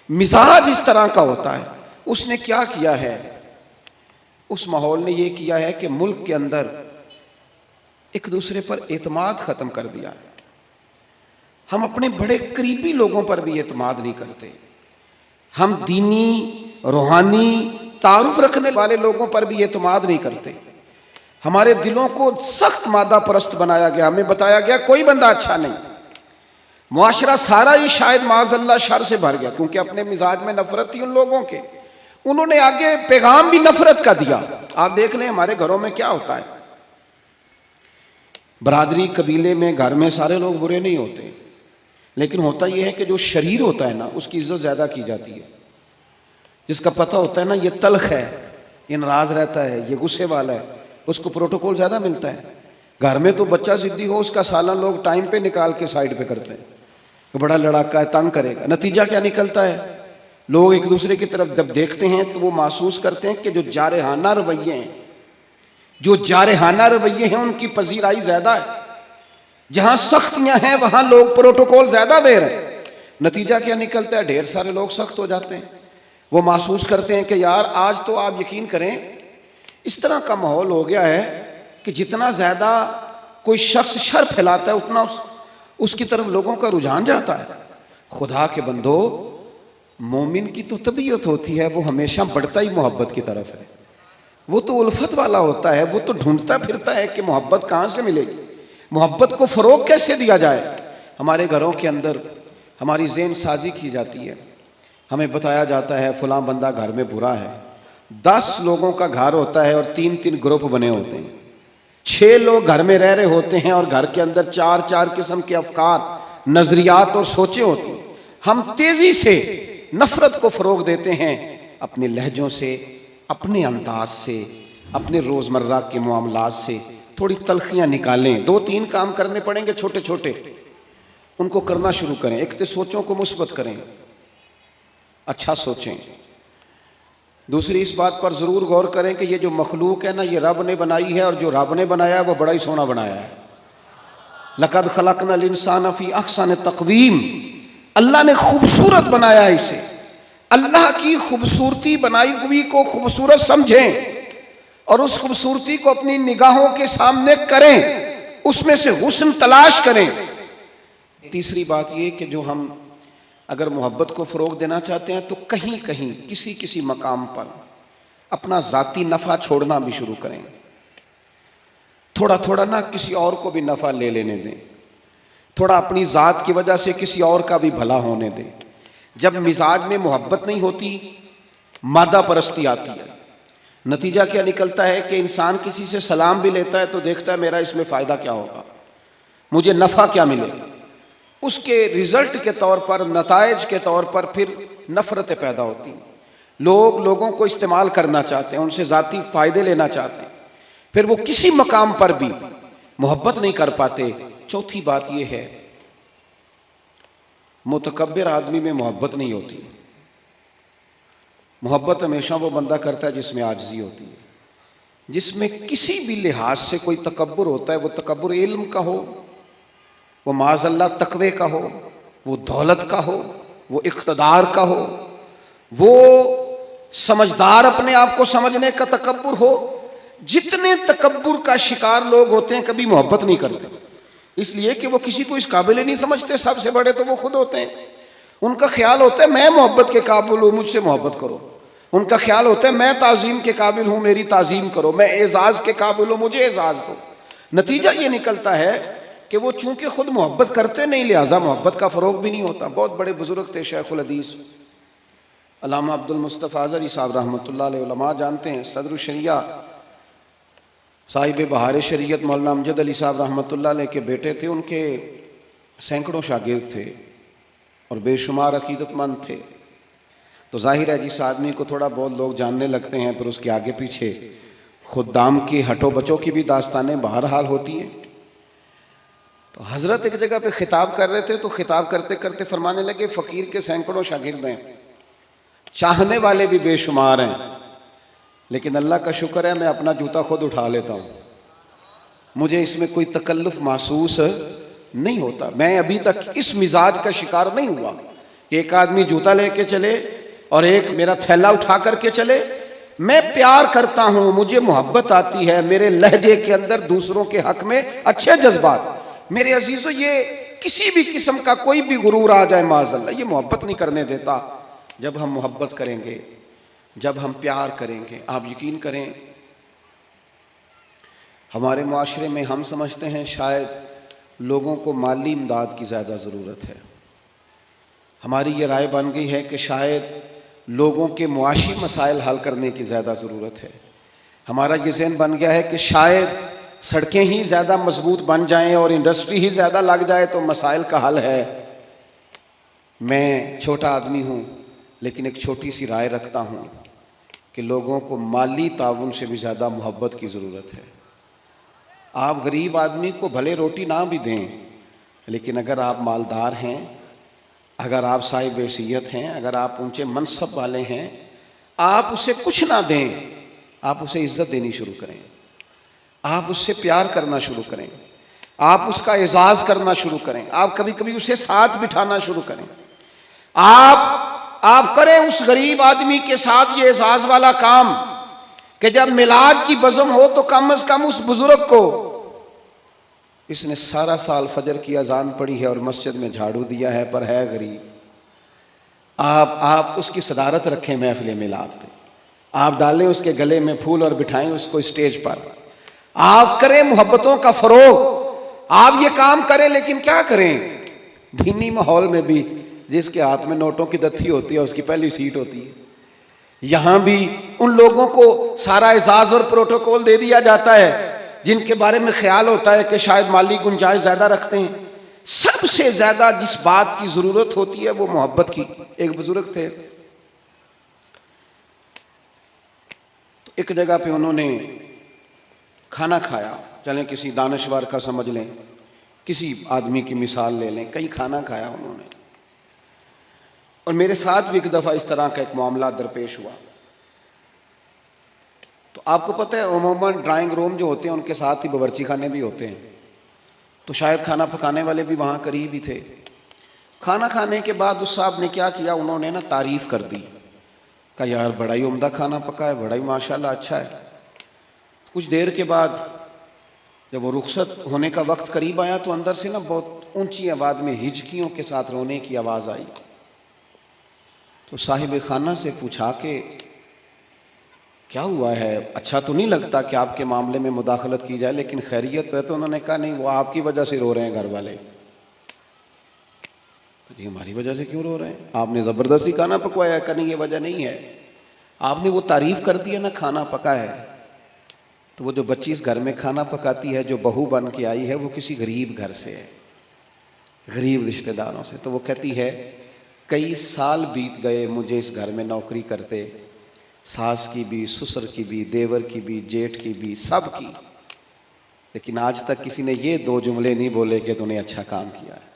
مزاج اس طرح کا ہوتا ہے۔ اس نے کیا کیا ہے؟ اس ماحول نے یہ کیا ہے کہ ملک کے اندر ایک دوسرے پر اعتماد ختم کر دیا ہے۔ ہم اپنے بڑے قریبی لوگوں پر بھی اعتماد نہیں کرتے، ہم دینی روحانی تعارف رکھنے والے لوگوں پر بھی اعتماد نہیں کرتے۔ ہمارے دلوں کو سخت مادہ پرست بنایا گیا، ہمیں بتایا گیا کوئی بندہ اچھا نہیں، معاشرہ سارا ہی شاید معاذ اللہ شر سے بھر گیا، کیونکہ اپنے مزاج میں نفرت تھی ان لوگوں کے، انہوں نے آگے پیغام بھی نفرت کا دیا۔ آپ دیکھ لیں ہمارے گھروں میں کیا ہوتا ہے، برادری قبیلے میں گھر میں سارے لوگ برے نہیں ہوتے، لیکن ہوتا یہ ہے کہ جو شریر ہوتا ہے نا اس کی عزت زیادہ کی جاتی ہے، جس کا پتہ ہوتا ہے نا یہ تلخ ہے، یہ ناراض رہتا ہے، یہ غصے والا ہے، اس کو پروٹوکول زیادہ ملتا ہے۔ گھر میں تو بچہ ضدی ہو اس کا سالن لوگ ٹائم پہ نکال کے سائڈ پہ کرتے ہیں، بڑا لڑاکا ہے، تنگ کرے گا. نتیجہ کیا نکلتا ہے؟ لوگ ایک دوسرے کی طرف جب دیکھتے ہیں تو وہ محسوس کرتے ہیں کہ جو جارحانہ رویے ہیں، جو جارحانہ رویے ہیں ان کی پذیرائی زیادہ ہے. جہاں سختیاں ہیں وہاں لوگ پروٹوکول زیادہ دے رہے ہیں. نتیجہ کیا نکلتا ہے؟ ڈھیر سارے لوگ سخت ہو جاتے ہیں. وہ محسوس کرتے ہیں کہ یار آج تو آپ یقین کریں اس طرح کا ماحول ہو گیا ہے کہ جتنا زیادہ کوئی شخص شر پھیلاتا ہے اتنا اس کی طرف لوگوں کا رجحان جاتا ہے. خدا کے بندو، مومن کی تو طبیعت ہوتی ہے وہ ہمیشہ بڑھتا ہی محبت کی طرف ہے. وہ تو الفت والا ہوتا ہے، وہ تو ڈھونڈتا پھرتا ہے کہ محبت کہاں سے ملے گی، محبت کو فروغ کیسے دیا جائے. ہمارے گھروں کے اندر ہماری ذہن سازی کی جاتی ہے، ہمیں بتایا جاتا ہے فلاں بندہ گھر میں برا ہے. 10 لوگوں کا گھر ہوتا ہے اور 3 گروپ بنے ہوتے ہیں. 6 لوگ گھر میں رہ رہے ہوتے ہیں اور گھر کے اندر 4 قسم کے افکار، نظریات اور سوچیں ہوتی ہیں. ہم تیزی سے نفرت کو فروغ دیتے ہیں اپنے لہجوں سے، اپنے انداز سے، اپنے روزمرہ کے معاملات سے. تھوڑی تلخیاں نکالیں. 2-3 کام کرنے پڑیں گے چھوٹے چھوٹے، ان کو کرنا شروع کریں. ایک تو سوچوں کو مثبت کریں، اچھا سوچیں. دوسری اس بات پر ضرور غور کریں کہ یہ جو مخلوق ہے نا یہ رب نے بنائی ہے، اور جو رب نے بنایا ہے وہ بڑا ہی سونا بنایا ہے. لقد خلقنا الانسان فی احسن تقویم. اللہ نے خوبصورت بنایا ہے اسے. اللہ کی خوبصورتی بنائی ہوئی کو خوبصورت سمجھیں اور اس خوبصورتی کو اپنی نگاہوں کے سامنے کریں، اس میں سے حسن تلاش کریں. تیسری بات یہ کہ جو ہم اگر محبت کو فروغ دینا چاہتے ہیں تو کہیں کہیں کسی مقام پر اپنا ذاتی نفع چھوڑنا بھی شروع کریں. تھوڑا تھوڑا نہ کسی اور کو بھی نفع لے لینے دیں، تھوڑا اپنی ذات کی وجہ سے کسی اور کا بھی بھلا ہونے دیں. جب مزاج میں محبت نہیں ہوتی مادہ پرستی آتی ہے. نتیجہ کیا نکلتا ہے کہ انسان کسی سے سلام بھی لیتا ہے تو دیکھتا ہے میرا اس میں فائدہ کیا ہوگا، مجھے نفع کیا ملے. اس کے رزلٹ کے طور پر، نتائج کے طور پر پھر نفرتیں پیدا ہوتی ہیں. لوگ لوگوں کو استعمال کرنا چاہتے ہیں، ان سے ذاتی فائدے لینا چاہتے ہیں، پھر وہ کسی مقام پر بھی محبت نہیں کر پاتے. چوتھی بات یہ ہے متکبر آدمی میں محبت نہیں ہوتی. محبت ہمیشہ وہ بندہ کرتا ہے جس میں عاجزی ہوتی ہے. جس میں کسی بھی لحاظ سے کوئی تکبر ہوتا ہے، وہ تکبر علم کا ہو، وہ معاذ اللہ تقوی کا ہو، وہ دولت کا ہو، وہ اقتدار کا ہو، وہ سمجھدار اپنے آپ کو سمجھنے کا تکبر ہو. جتنے تکبر کا شکار لوگ ہوتے ہیں کبھی محبت نہیں کرتے، اس لیے کہ وہ کسی کو اس قابل ہی نہیں سمجھتے. سب سے بڑے تو وہ خود ہوتے ہیں. ان کا خیال ہوتا ہے میں محبت کے قابل ہوں، مجھ سے محبت کرو. ان کا خیال ہوتا ہے میں تعظیم کے قابل ہوں، میری تعظیم کرو. میں اعزاز کے قابل ہوں، مجھے اعزاز دو. نتیجہ یہ نکلتا ہے کہ وہ چونکہ خود محبت کرتے نہیں لہذا محبت کا فروغ بھی نہیں ہوتا. بہت بڑے بزرگ تھے شیخ الحدیث علامہ عبد المصطفیٰ اظہری صاحب رحمۃ اللہ علیہ. علماء جانتے ہیں صدر الشریعہ صاحب بہار شریعت مولانا امجد علی صاحب رحمۃ اللہ علیہ کے بیٹے تھے. ان کے سینکڑوں شاگرد تھے اور بے شمار عقیدت مند تھے. تو ظاہر ہے جس آدمی کو تھوڑا بہت لوگ جاننے لگتے ہیں پھر اس کے آگے پیچھے خدام کی ہٹو بچوں کی بھی داستانیں بہرحال ہوتی ہیں. تو حضرت ایک جگہ پہ خطاب کر رہے تھے تو خطاب کرتے کرتے فرمانے لگے فقیر کے سینکڑوں شاگرد ہیں، چاہنے والے بھی بے شمار ہیں، لیکن اللہ کا شکر ہے میں اپنا جوتا خود اٹھا لیتا ہوں، مجھے اس میں کوئی تکلف محسوس نہیں ہوتا. میں ابھی تک اس مزاج کا شکار نہیں ہوا کہ ایک آدمی جوتا لے کے چلے اور ایک میرا تھیلا اٹھا کر کے چلے. میں پیار کرتا ہوں، مجھے محبت آتی ہے، میرے لہجے کے اندر دوسروں کے حق میں اچھے جذبات. میرے عزیزو یہ کسی بھی قسم کا کوئی بھی غرور آ جائے معاذ اللہ یہ محبت نہیں کرنے دیتا. جب ہم محبت کریں گے، جب ہم پیار کریں گے، آپ یقین کریں ہمارے معاشرے میں ہم سمجھتے ہیں شاید لوگوں کو مالی امداد کی زیادہ ضرورت ہے. ہماری یہ رائے بن گئی ہے کہ شاید لوگوں کے معاشی مسائل حل کرنے کی زیادہ ضرورت ہے. ہمارا یہ ذہن بن گیا ہے کہ شاید سڑکیں ہی زیادہ مضبوط بن جائیں اور انڈسٹری ہی زیادہ لگ جائے تو مسائل کا حل ہے. میں چھوٹا آدمی ہوں لیکن ایک چھوٹی سی رائے رکھتا ہوں کہ لوگوں کو مالی تعاون سے بھی زیادہ محبت کی ضرورت ہے. آپ غریب آدمی کو بھلے روٹی نہ بھی دیں لیکن اگر آپ مالدار ہیں اگر آپ صاحب حیثیت ہیں، اگر آپ اونچے منصب والے ہیں، آپ اسے کچھ نہ دیں، آپ اسے عزت دینی شروع کریں، آپ اس سے پیار کرنا شروع کریں، آپ اس کا اعزاز کرنا شروع کریں، آپ کبھی کبھی اسے ساتھ بٹھانا شروع کریں، آپ کریں اس غریب آدمی کے ساتھ یہ اعزاز والا کام کہ جب میلاد کی بزم ہو تو کم از کم اس بزرگ کو، اس نے سارا سال فجر کی اذان پڑھی ہے اور مسجد میں جھاڑو دیا ہے پر ہے غریب، آپ اس کی صدارت رکھیں محفل میلاد پہ، آپ ڈالیں اس کے گلے میں پھول اور بٹھائیں اس کو اسٹیج پر، آپ کریں محبتوں کا فروغ، آپ یہ کام کریں۔ لیکن کیا کریں، دینی ماحول میں بھی جس کے ہاتھ میں نوٹوں کی دتھی ہوتی ہے اس کی پہلی سیٹ ہوتی ہے، یہاں بھی ان لوگوں کو سارا اعزاز اور پروٹوکول دے دیا جاتا ہے جن کے بارے میں خیال ہوتا ہے کہ شاید مالی گنجائش زیادہ رکھتے ہیں۔ سب سے زیادہ جس بات کی ضرورت ہوتی ہے وہ محبت کی۔ ایک بزرگ تھے، تو ایک جگہ پہ انہوں نے کھانا کھایا، چلیں کسی دانشور کا سمجھ لیں، کسی آدمی کی مثال لے لیں، کہیں کھانا کھایا انہوں نے، اور میرے ساتھ بھی ایک دفعہ اس طرح کا ایک معاملہ درپیش ہوا۔ تو آپ کو پتہ ہے عموماً ڈرائنگ روم جو ہوتے ہیں ان کے ساتھ ہی باورچی خانے بھی ہوتے ہیں، تو شاید کھانا پکانے والے بھی وہاں قریب ہی تھے۔ کھانا کھانے کے بعد اس صاحب نے کیا کیا، انہوں نے تعریف کر دی، کہا یار بڑا ہی عمدہ کھانا پکا ہے، بڑا ہی ماشاءاللہ اچھا ہے۔ کچھ دیر کے بعد جب وہ رخصت ہونے کا وقت قریب آیا تو اندر سے بہت اونچی آواز میں ہچکیوں کے ساتھ رونے کی آواز آئی۔ تو صاحب خانہ سے پوچھا کہ کیا ہوا ہے، اچھا تو نہیں لگتا کہ آپ کے معاملے میں مداخلت کی جائے، لیکن خیریت ہے؟ تو انہوں نے کہا نہیں، وہ آپ کی وجہ سے رو رہے ہیں گھر والے۔ جی ہماری وجہ سے کیوں رو رہے ہیں؟ آپ نے زبردستی کھانا پکوایا؟ کہ نہیں یہ وجہ نہیں ہے، آپ نے وہ تعریف کر دی ہے نا کھانا پکا ہے۔ تو وہ جو بچی اس گھر میں کھانا پکاتی ہے، جو بہو بن کے آئی ہے، وہ کسی غریب گھر سے ہے، غریب رشتہ داروں سے۔ تو وہ کہتی ہے کئی سال بیت گئے مجھے اس گھر میں نوکری کرتے، ساس کی بھی، سسر کی بھی، دیور کی بھی، جیٹھ کی بھی، سب کی، لیکن آج تک کسی نے یہ دو جملے نہیں بولے کہ تو نے اچھا کام کیا ہے۔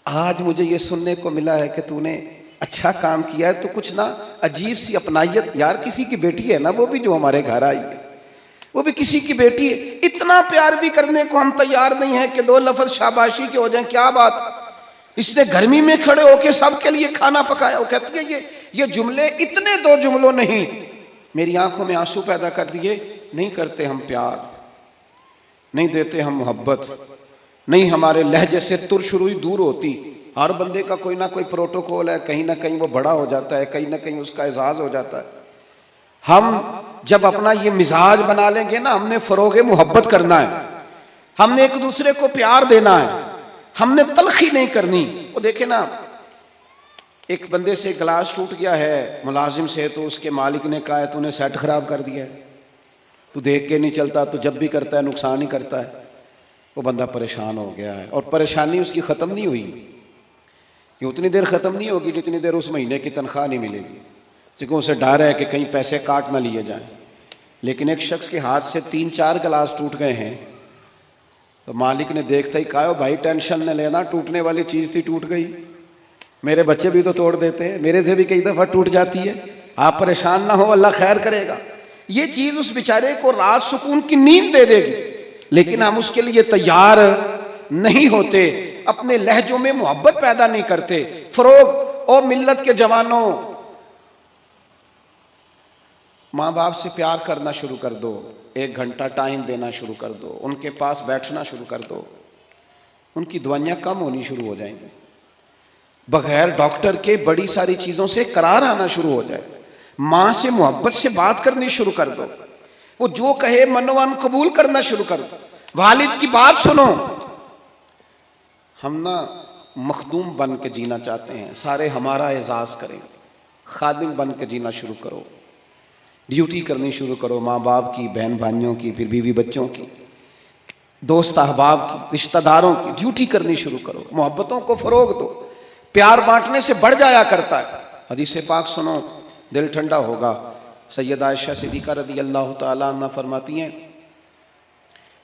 آج مجھے یہ سننے کو ملا ہے کہ تو نے اچھا کام کیا ہے، تو کچھ نہ عجیب سی اپنائیت، یار کسی کی بیٹی ہے نا وہ بھی جو ہمارے گھر آئی ہے، وہ بھی کسی کی بیٹی ہے، اتنا پیار بھی کرنے کو ہم تیار نہیں ہیں کہ دو لفظ شاباشی کے ہو جائیں۔ کیا بات، اس نے گرمی میں کھڑے ہو کے سب کے لیے کھانا پکایا۔ وہ کہتے ہیں یہ جملے اتنے دو جملوں نہیں، میری آنکھوں میں آنسو پیدا کر دیے۔ نہیں کرتے ہم پیار، نہیں دیتے ہم محبت، نہیں ہمارے لہجے سے ترش روئی دور ہوتی۔ ہر بندے کا کوئی نہ کوئی پروٹوکول ہے، کہیں نہ کہیں وہ بڑا ہو جاتا ہے، کہیں نہ کہیں اس کا اعزاز ہو جاتا ہے۔ ہم جب اپنا یہ مزاج بنا لیں گے نا، ہم نے فروغ محبت کرنا ہے، ہم نے ایک دوسرے کو پیار دینا ہے، ہم نے تلخی نہیں کرنی۔ وہ دیکھیں نا، ایک بندے سے گلاس ٹوٹ گیا ہے ملازم سے، تو اس کے مالک نے کہا ہے تو نے سیٹ خراب کر دیا ہے، تو دیکھ کے نہیں چلتا، تو جب بھی کرتا ہے نقصان ہی کرتا ہے۔ وہ بندہ پریشان ہو گیا ہے، اور پریشانی اس کی ختم نہیں ہوئی، یہ اتنی دیر ختم نہیں ہوگی جتنی دیر اس مہینے کی تنخواہ نہیں ملے گی، کیونکہ اسے ڈر ہے کہ کہیں پیسے کاٹ نہ لیے جائیں۔ لیکن ایک شخص کے ہاتھ سے 3-4 گلاس ٹوٹ گئے ہیں، تو مالک نے دیکھتا ہی کہا بھائی ٹینشن نہ لینا، ٹوٹنے والی چیز تھی ٹوٹ گئی، میرے بچے بھی تو توڑ دیتے ہیں، میرے سے بھی کئی دفعہ ٹوٹ جاتی ہے، آپ پریشان نہ ہو، اللہ خیر کرے گا۔ یہ چیز اس بیچارے کو رات سکون کی نیند دے دے گی، لیکن ہم اس کے لیے تیار نہیں ہوتے، اپنے لہجوں میں محبت پیدا نہیں کرتے۔ فروغ اور ملت کے جوانوں، ماں باپ سے پیار کرنا شروع کر دو، 1 گھنٹہ ٹائم دینا شروع کر دو، ان کے پاس بیٹھنا شروع کر دو، ان کی دوائیاں کم ہونی شروع ہو جائیں گی، بغیر ڈاکٹر کے بڑی ساری چیزوں سے قرار آنا شروع ہو جائے۔ ماں سے محبت سے بات کرنی شروع کر دو، وہ جو کہے منوان قبول کرنا شروع کر دو، والد کی بات سنو۔ ہم مخدوم بن کے جینا چاہتے ہیں، سارے ہمارا اعزاز کریں، خادم بن کے جینا شروع کرو، ڈیوٹی کرنی شروع کرو، ماں باپ کی، بہن بھائیوں کی، پھر بیوی بچوں کی، دوست احباب کی، رشتہ داروں کی ڈیوٹی کرنی شروع کرو، محبتوں کو فروغ دو۔ پیار بانٹنے سے بڑھ جایا کرتا ہے۔ حدیث پاک سنو، دل ٹھنڈا ہوگا۔ سیدہ عائشہ صدیقہ رضی اللہ تعالیٰ عنہ فرماتی ہیں،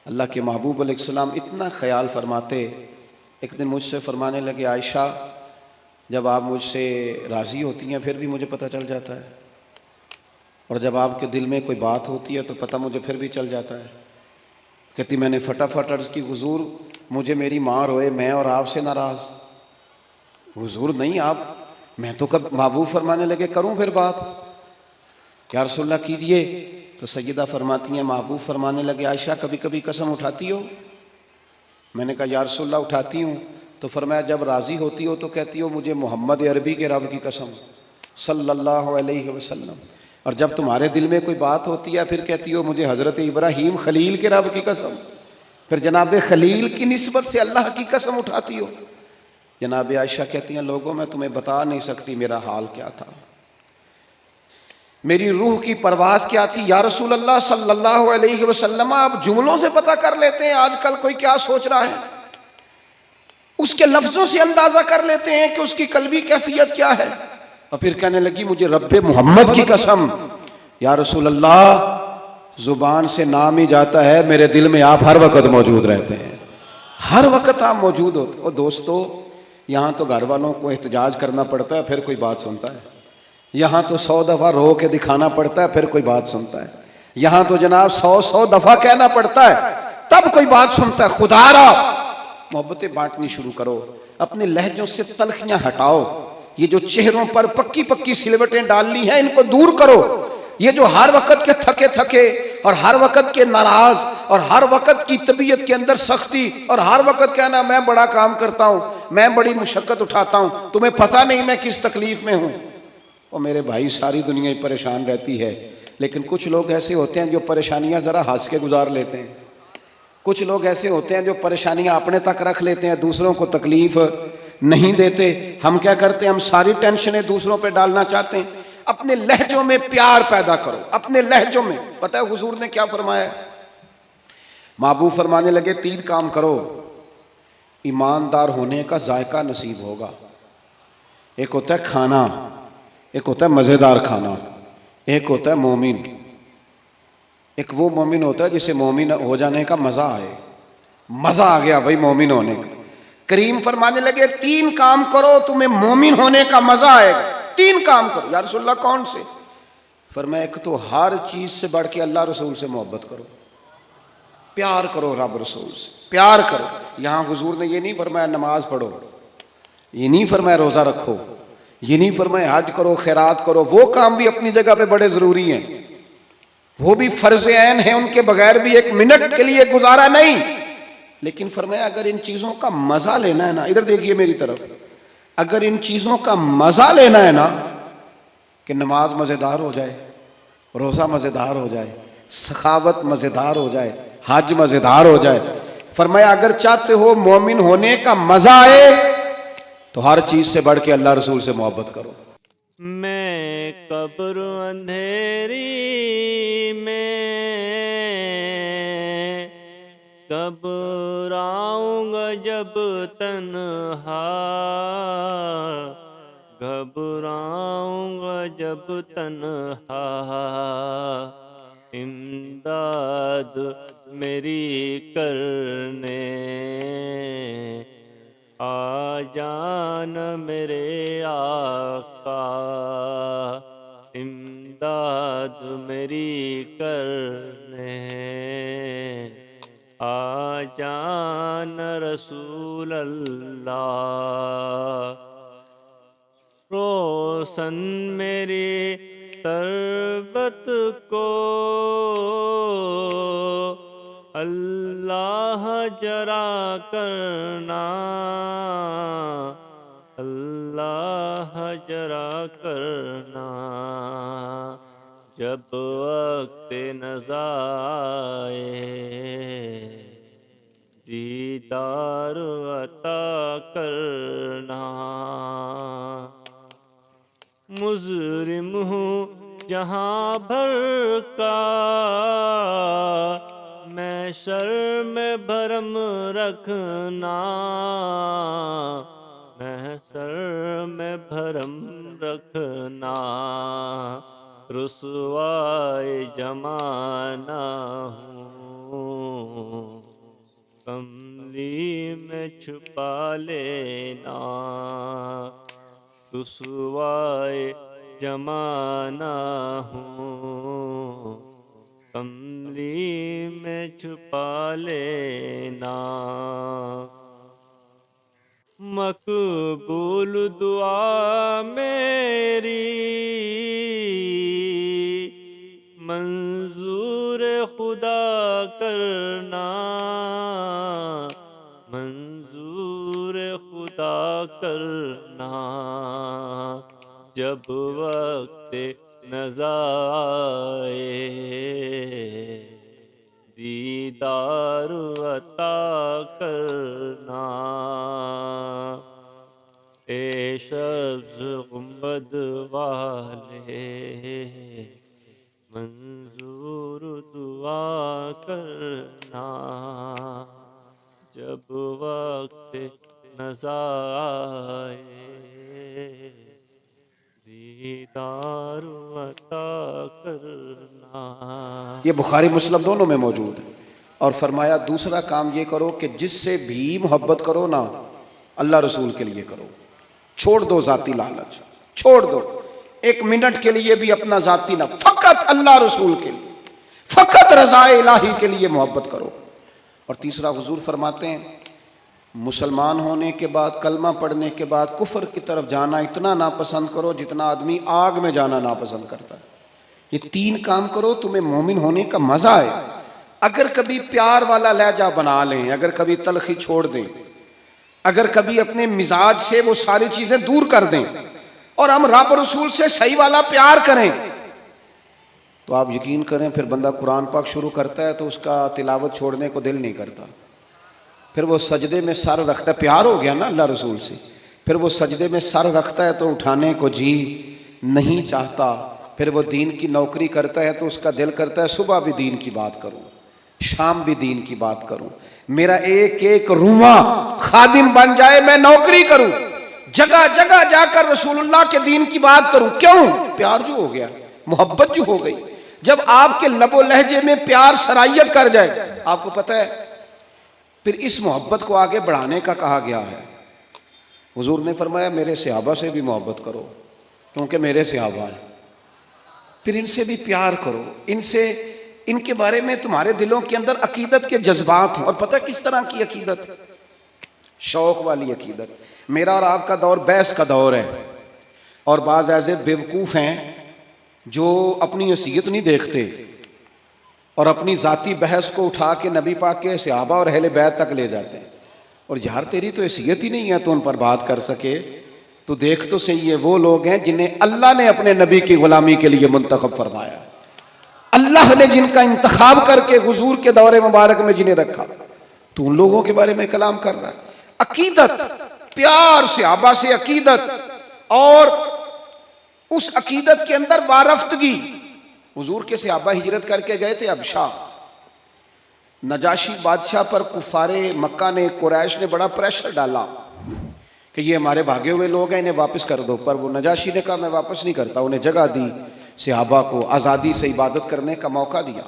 اللہ کے محبوب علیہ السلام اتنا خیال فرماتے، ایک دن مجھ سے فرمانے لگے عائشہ جب آپ مجھ سے راضی ہوتی ہیں پھر بھی مجھے پتہ چل جاتا ہے، اور جب آپ کے دل میں کوئی بات ہوتی ہے تو پتہ مجھے پھر بھی چل جاتا ہے۔ کہتی میں نے فٹافٹ عرض کی حضور مجھے میری ماں روئے میں اور آپ سے ناراض؟ حضور نہیں، آپ، میں تو کب محبوب فرمانے لگے کروں پھر بات، یا رسول اللہ کیجئے۔ تو سیدہ فرماتی ہیں محبوب فرمانے لگے عائشہ کبھی کبھی قسم اٹھاتی ہو؟ میں نے کہا یا رسول اللہ اٹھاتی ہوں۔ تو فرمایا جب راضی ہوتی ہو تو کہتی ہو مجھے محمد عربی کے رب کی قسم صلی اللہ علیہ وسلم، اور جب تمہارے دل میں کوئی بات ہوتی ہے پھر کہتی ہو مجھے حضرت ابراہیم خلیل کے رب کی قسم، پھر جناب خلیل کی نسبت سے اللہ کی قسم اٹھاتی ہو۔ جناب عائشہ کہتی ہیں لوگوں میں تمہیں بتا نہیں سکتی میرا حال کیا تھا، میری روح کی پرواز کیا تھی۔ یا رسول اللہ صلی اللہ علیہ وسلم آپ جملوں سے پتہ کر لیتے ہیں آج کل کوئی کیا سوچ رہا ہے، اس کے لفظوں سے اندازہ کر لیتے ہیں کہ اس کی قلبی کیفیت کیا ہے۔ اور پھر کہنے لگی مجھے رب محمد کی قسم یا رسول اللہ زبان سے نام ہی جاتا ہے میرے دل میں آپ ہر وقت موجود رہتے ہیں، ہر وقت آپ موجود ہوتے۔ اور دوستو یہاں تو گھر والوں کو احتجاج کرنا پڑتا ہے پھر کوئی بات سنتا ہے، یہاں تو 100 دفعہ رو کے دکھانا پڑتا ہے پھر کوئی بات سنتا ہے، یہاں تو جناب 100 دفعہ کہنا پڑتا ہے تب کوئی بات سنتا ہے۔ خدا را محبتیں بانٹنی شروع کرو، اپنے لہجوں سے تلخیاں ہٹاؤ، یہ جو چہروں پر پکی پکی سلوٹیں ڈالنی ہیں ان کو دور کرو، یہ جو ہر وقت کے تھکے تھکے اور ہر وقت کے ناراض اور ہر وقت کی طبیعت کے اندر سختی اور ہر وقت کہنا میں بڑا کام کرتا ہوں، میں بڑی مشقت اٹھاتا ہوں، تمہیں پتہ نہیں میں کس تکلیف میں ہوں۔ اور میرے بھائی ساری دنیا ہی پریشان رہتی ہے، لیکن کچھ لوگ ایسے ہوتے ہیں جو پریشانیاں ذرا ہنس کے گزار لیتے ہیں، کچھ لوگ ایسے ہوتے ہیں جو پریشانیاں اپنے تک رکھ لیتے ہیں، دوسروں کو تکلیف نہیں دیتے۔ ہم کیا کرتے ہیں، ہم ساری ٹینشنیں دوسروں پہ ڈالنا چاہتے ہیں۔ اپنے لہجوں میں پیار پیدا کرو، اپنے لہجوں میں۔ پتہ ہے حضور نے کیا فرمایا؟ محبوب فرمانے لگے 3 کام کرو ایماندار ہونے کا ذائقہ نصیب ہوگا۔ ایک ہوتا ہے کھانا، ایک ہوتا ہے مزیدار کھانا، ایک ہوتا ہے مومن۔ ایک وہ مومن ہوتا ہے جسے مومن ہو جانے کا مزہ آئے، مزہ آ گیا بھائی مومن ہونے کا۔ کریم فرمانے لگے 3 کام کرو تمہیں مومن ہونے کا مزہ آئے گا۔ 3 کام کرو۔ یا رسول اللہ کون سے؟ فرمایا ایک تو ہر چیز سے بڑھ کے اللہ رسول سے محبت کرو، پیار کرو رب رسول سے، پیار کرو۔ یہاں حضور نے یہ نہیں فرمایا نماز پڑھو، یہ نہیں فرمایا روزہ رکھو، یہ نہیں فرمایا حج کرو خیرات کرو، وہ کام بھی اپنی جگہ پہ بڑے ضروری ہیں، وہ بھی فرض عین ہیں، ان کے بغیر بھی 1 منٹ کے لیے گزارا نہیں۔ لیکن فرمایا اگر ان چیزوں کا مزہ لینا ہے نا، ادھر دیکھیے میری طرف، اگر ان چیزوں کا مزہ لینا ہے نا، کہ نماز مزیدار ہو جائے، روزہ مزیدار ہو جائے، سخاوت مزیدار ہو جائے، حج مزیدار ہو جائے، فرمایا اگر چاہتے ہو مومن ہونے کا مزہ آئے تو ہر چیز سے بڑھ کے اللہ رسول سے محبت کرو۔ میں قبر اندھیری میں کب آؤں گا جب تنہا، گھبراؤں گا جب تنہا، امداد میری کرنے آ جان میرے آقا، امداد میری کرنے آ جان رسول اللہ، روشن میری تربت کو اللہ جرا کرنا، اللہ جرا کرنا، جب وقت نزا آئے دیدار عطا کرنا، مجرم ہوں جہاں بھر کا میں شرم بھرم رکھنا، میں شرم بھرم رکھنا، رسوائے زمانہ ہوں کملی میں چھپا لینا، رسوائے زمانہ ہوں، کملی میں چھپا لینا، مقبول دعا میری منظور خدا کرنا، منظور خدا کرنا، جب وقت نظر آئے دیدار عطا کرنا، اے سبز گنبد والے منظور دعا کرنا، جب وقت نظر آئے دیدار عطا کرنا۔ یہ بخاری مسلم دونوں میں موجود ہے۔ اور فرمایا دوسرا کام یہ کرو کہ جس سے بھی محبت کرو نا اللہ رسول کے لیے کرو، چھوڑ دو ذاتی لالچ، چھوڑ دو ایک منٹ کے لیے بھی اپنا ذاتی نہ، فقط اللہ رسول کے لیے، فقط رضا الہی کے لیے محبت کرو۔ اور تیسرا حضور فرماتے ہیں مسلمان ہونے کے بعد، کلمہ پڑھنے کے بعد کفر کی طرف جانا اتنا ناپسند کرو جتنا آدمی آگ میں جانا ناپسند کرتا ہے۔ یہ تین کام کرو تمہیں مومن ہونے کا مزہ آئے۔ اگر کبھی پیار والا لہجہ بنا لیں، اگر کبھی تلخی چھوڑ دیں، اگر کبھی اپنے مزاج سے وہ ساری چیزیں دور کر دیں اور ہم رب رسول سے صحیح والا پیار کریں، تو آپ یقین کریں پھر بندہ قرآن پاک شروع کرتا ہے تو اس کا تلاوت چھوڑنے کو دل نہیں کرتا، پھر وہ سجدے میں سر رکھتا ہے، پیار ہو گیا نا اللہ رسول سے، پھر وہ سجدے میں سر رکھتا ہے تو اٹھانے کو جی نہیں چاہتا، پھر وہ دین کی نوکری کرتا ہے تو اس کا دل کرتا ہے صبح بھی دین کی بات کروں، شام بھی دین کی بات کروں، میرا ایک ایک رواں خادم بن جائے، میں نوکری کروں، جگہ جگہ جا کر رسول اللہ کے دین کی بات کروں۔ کیوں؟ پیار جو ہو گیا، محبت جو ہو گئی۔ جب آپ کے لب و لہجے میں پیار سرائیت کر جائے، آپ کو پتہ ہے پھر اس محبت کو آگے بڑھانے کا کہا گیا ہے۔ حضور نے فرمایا میرے صحابہ سے بھی محبت کرو کیونکہ میرے صحابہ ہیں، پھر ان سے بھی پیار کرو، ان کے بارے میں تمہارے دلوں کے اندر عقیدت کے جذبات ہیں۔ اور پتہ کس طرح کی عقیدت؟ شوق والی عقیدت۔ میرا اور آپ کا دور بحث کا دور ہے، اور بعض ایسے بیوقوف ہیں جو اپنی حیثیت نہیں دیکھتے اور اپنی ذاتی بحث کو اٹھا کے نبی پاک کے صحابہ اور اہل بیت تک لے جاتے ہیں، اور یار تیری تو حیثیت ہی نہیں ہے تو ان پر بات کر سکے، تو دیکھ تو صحیح ہے وہ لوگ ہیں جنہیں اللہ نے اپنے نبی کی غلامی کے لیے منتخب فرمایا، اللہ نے جن کا انتخاب کر کے حضور کے دور مبارک میں جنہیں رکھا، تو ان لوگوں کے بارے میں کلام کر رہا ہے۔ عقیدت، پیار صحابہ سے عقیدت، اور اس عقیدت کے اندر وارفتگی۔ حضور کے صحابہ ہجرت کر کے گئے تھے حبشہ، نجاشی بادشاہ پر کفار مکہ نے، قریش نے بڑا پریشر ڈالا کہ یہ ہمارے بھاگے ہوئے لوگ ہیں انہیں واپس کر دو، پر وہ نجاشی نے کہا میں واپس نہیں کرتا، انہیں جگہ دی، صحابہ کو آزادی سے عبادت کرنے کا موقع دیا۔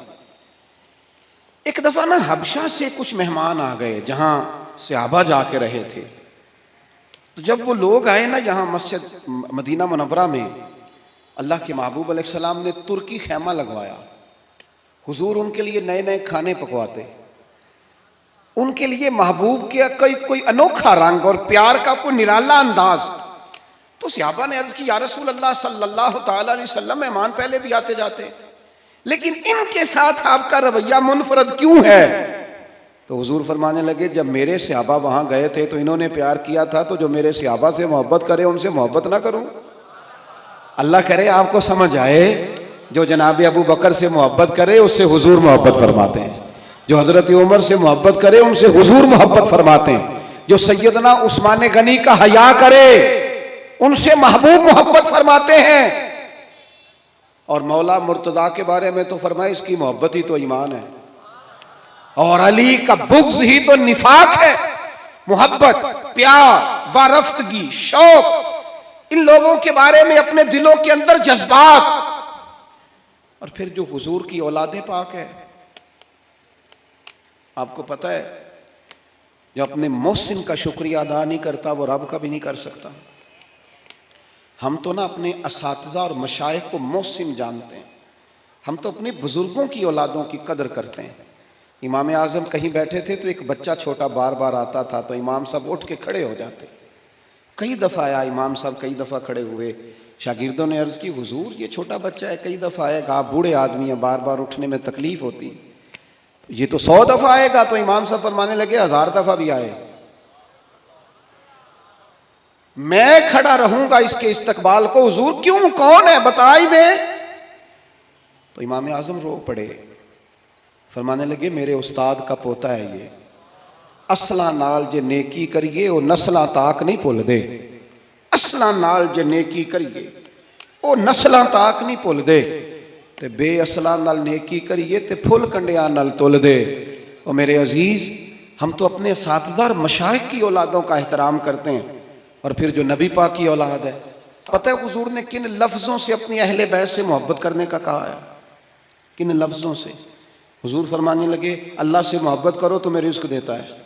ایک دفعہ نا حبشہ سے کچھ مہمان آ گئے جہاں صحابہ جا کے رہے تھے، تو جب وہ لوگ آئے نا یہاں مسجد مدینہ منورہ میں، اللہ کے محبوب علیہ السلام نے ترکی خیمہ لگوایا، حضور ان کے لیے نئے نئے کھانے پکواتے، ان کے لیے محبوب کے کوئی انوکھا رنگ اور پیار کا کوئی نرالا انداز۔ تو صحابہ نے عرض کی یا رسول اللہ صلی اللہ تعالی علیہ وسلم، مہمان پہلے بھی آتے جاتے لیکن ان کے ساتھ آپ کا رویہ منفرد کیوں ہے؟ تو حضور فرمانے لگے جب میرے صحابہ وہاں گئے تھے تو انہوں نے پیار کیا تھا، تو جو میرے صحابہ سے محبت کرے ان سے محبت نہ کروں؟ اللہ کرے آپ کو سمجھ آئے، جو جناب ابو بکر سے محبت کرے اس سے حضور محبت فرماتے ہیں، جو حضرت عمر سے محبت کرے ان سے حضور محبت فرماتے ہیں، جو سیدنا عثمان غنی کا حیا کرے ان سے محبوب محبت فرماتے ہیں۔ اور مولا مرتضیٰ کے بارے میں تو فرمائے اس کی محبت ہی تو ایمان ہے، اور علی کا بغض ہی تو نفاق ہے۔ محبت، پیار، وارفتگی، شوق، ان لوگوں کے بارے میں اپنے دلوں کے اندر جذبات۔ اور پھر جو حضور کی اولاد پاک ہے، آپ کو پتہ ہے جو اپنے محسن کا شکریہ ادا نہیں کرتا وہ رب کا بھی نہیں کر سکتا۔ ہم تو نا اپنے اساتذہ اور مشائخ کو محسن جانتے ہیں، ہم تو اپنے بزرگوں کی اولادوں کی قدر کرتے ہیں۔ امام اعظم کہیں بیٹھے تھے تو ایک بچہ چھوٹا بار بار آتا تھا تو امام صاحب اٹھ کے کھڑے ہو جاتے۔ کئی دفعہ آیا امام صاحب، کئی دفعہ کھڑے ہوئے، شاگردوں نے عرض کی حضور یہ چھوٹا بچہ ہے کئی دفعہ آئے گا، آپ بوڑھے آدمی ہیں بار بار اٹھنے میں تکلیف ہوتی، یہ تو 100 دفعہ آئے گا۔ تو امام صاحب فرمانے لگے 1000 دفعہ بھی آئے میں کھڑا رہوں گا اس کے استقبال کو۔ حضور کیوں، کون ہے بتا ہی دے۔ تو امام اعظم رو پڑے، فرمانے لگے میرے استاد کا پوتا ہے یہ، اصلاں نال جے نیکی کریے وہ نسلاں تاک نہیں بھول دے، اصلاں نال جے نیکی کریے وہ نسلاں تاک نہیں بھول دے، تے بے اصلاں نال نیکی کریے تے پھل کنڈیاں نال تل دے۔ اور میرے عزیز، ہم تو اپنے اساتذہ اور مشائخ کی اولادوں کا احترام کرتے ہیں، اور پھر جو نبی پاک کی اولاد ہے، پتہ ہے حضور نے کن لفظوں سے اپنی اہل بیت سے محبت کرنے کا کہا ہے؟ کن لفظوں سے؟ حضور فرمانے لگے اللہ سے محبت کرو تو میں رزق دیتا ہے،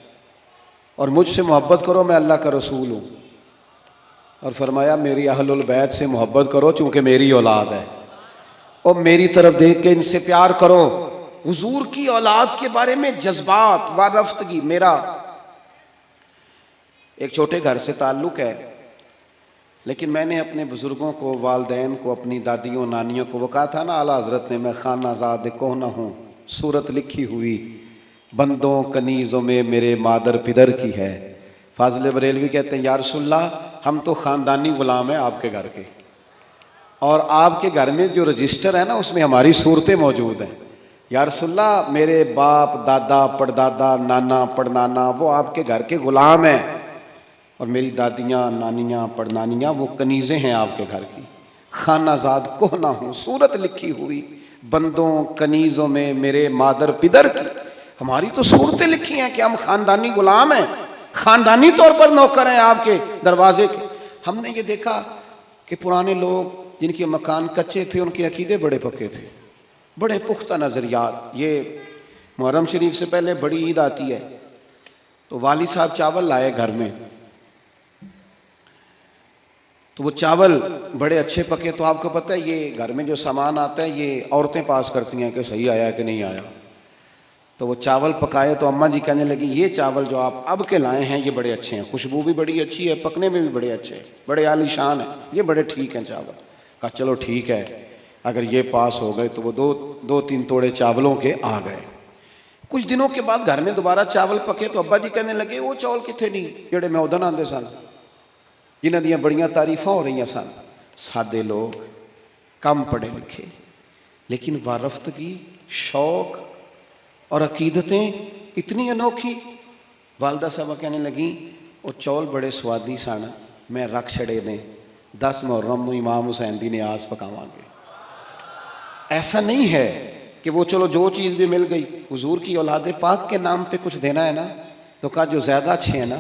اور مجھ سے محبت کرو میں اللہ کا رسول ہوں، اور فرمایا میری اہل البیت سے محبت کرو چونکہ میری اولاد ہے، اور میری طرف دیکھ کے ان سے پیار کرو۔ حضور کی اولاد کے بارے میں جذبات وارفتگی۔ میرا ایک چھوٹے گھر سے تعلق ہے، لیکن میں نے اپنے بزرگوں کو، والدین کو، اپنی دادیوں نانیوں کو، وہ کہا تھا نا اعلیٰ حضرت نے میں خانہ زاد کوہ نہ ہوں، صورت لکھی ہوئی بندوں کنیزوں میں میرے مادر پدر کی ہے۔ فاضل بریلوی کہتے ہیں یا رسول اللہ ہم تو خاندانی غلام ہیں آپ کے گھر کے، اور آپ کے گھر میں جو رجسٹر ہے نا اس میں ہماری صورتیں موجود ہیں۔ یا رسول اللہ میرے باپ دادا پڑدادا نانا پڑنانا وہ آپ کے گھر کے غلام ہیں، اور میری دادیاں نانیاں پڑنانیاں وہ کنیزیں ہیں آپ کے گھر کی۔ خانہ زاد کوہ نہ ہوں، صورت لکھی ہوئی بندوں کنیزوں میں میرے مادر پدر کی۔ ہماری تو صورتیں لکھی ہیں کہ ہم خاندانی غلام ہیں، خاندانی طور پر نوکر ہیں آپ کے دروازے کے۔ ہم نے یہ دیکھا کہ پرانے لوگ جن کے مکان کچے تھے ان کے عقیدے بڑے پکے تھے، بڑے پختہ نظریات۔ یہ محرم شریف سے پہلے بڑی عید آتی ہے تو والد صاحب چاول لائے گھر میں، تو وہ چاول بڑے اچھے پکے، تو آپ کو پتہ ہے یہ گھر میں جو سامان آتا ہے یہ عورتیں پاس کرتی ہیں کہ صحیح آیا کہ نہیں آیا۔ تو وہ چاول پکائے تو اماں جی کہنے لگی یہ چاول جو آپ اب کے لائے ہیں یہ بڑے اچھے ہیں، خوشبو بھی بڑی اچھی ہے، پکنے میں بھی بڑے اچھے ہیں، بڑے عالی شان ہیں، یہ بڑے ٹھیک ہیں چاول۔ کہا چلو ٹھیک ہے، اگر یہ پاس ہو گئے تو وہ دو تین توڑے چاولوں کے آ گئے۔ کچھ دنوں کے بعد گھر میں دوبارہ چاول پکے تو ابا جی کہنے لگے وہ چاول کتنے نہیں جڑے میں ادن آندے سن، جنہاں دیاں بڑیاں تعریفاں ہو رہی سن۔ سادے لوگ، کم پڑھے لکھے، لیکن وارفتگی، شوق اور عقیدتیں اتنی انوکھی۔ والدہ صاحبہ کہنے لگیں وہ چول بڑے سوادی سن، میں رکھ چھڑے نے 10 محرم نو امام حسین دی نیاز پکاواں گے۔ ایسا نہیں ہے کہ وہ چلو جو چیز بھی مل گئی، حضور کی اولاد پاک کے نام پہ کچھ دینا ہے نا، تو کہا جو زیادہ اچھے ہیں نا،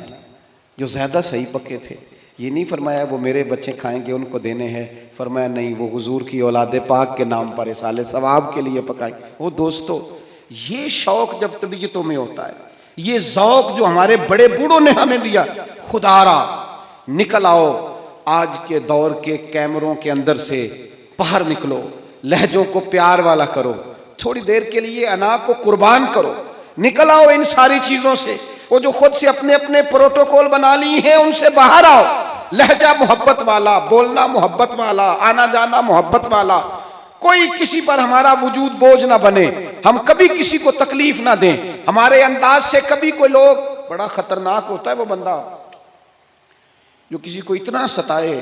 جو زیادہ صحیح پکے تھے، یہ نہیں فرمایا وہ میرے بچے کھائیں گے ان کو دینے ہیں، فرمایا نہیں وہ حضور کی اولاد پاک کے نام پر اصالِ ثواب کے لیے پکائیں۔ وہ دوستو یہ شوق جب طبیعتوں میں ہوتا ہے، یہ ذوق جو ہمارے بڑے بوڑھوں نے ہمیں دیا، خدا را نکل آؤ آج کے دور کے کیمروں کے اندر سے باہر نکلو، لہجوں کو پیار والا کرو، تھوڑی دیر کے لیے انا کو قربان کرو، نکل آؤ ان ساری چیزوں سے۔ وہ جو خود سے اپنے اپنے پروٹوکول بنا لی ہیں ان سے باہر آؤ، لہجہ محبت والا، بولنا محبت والا، آنا جانا محبت والا، کوئی کسی پر ہمارا وجود بوجھ نہ بنے، ہم کبھی کسی کو تکلیف نہ دیں، ہمارے انداز سے کبھی کوئی لوگ، بڑا خطرناک ہوتا ہے وہ بندہ جو کسی کو اتنا ستائے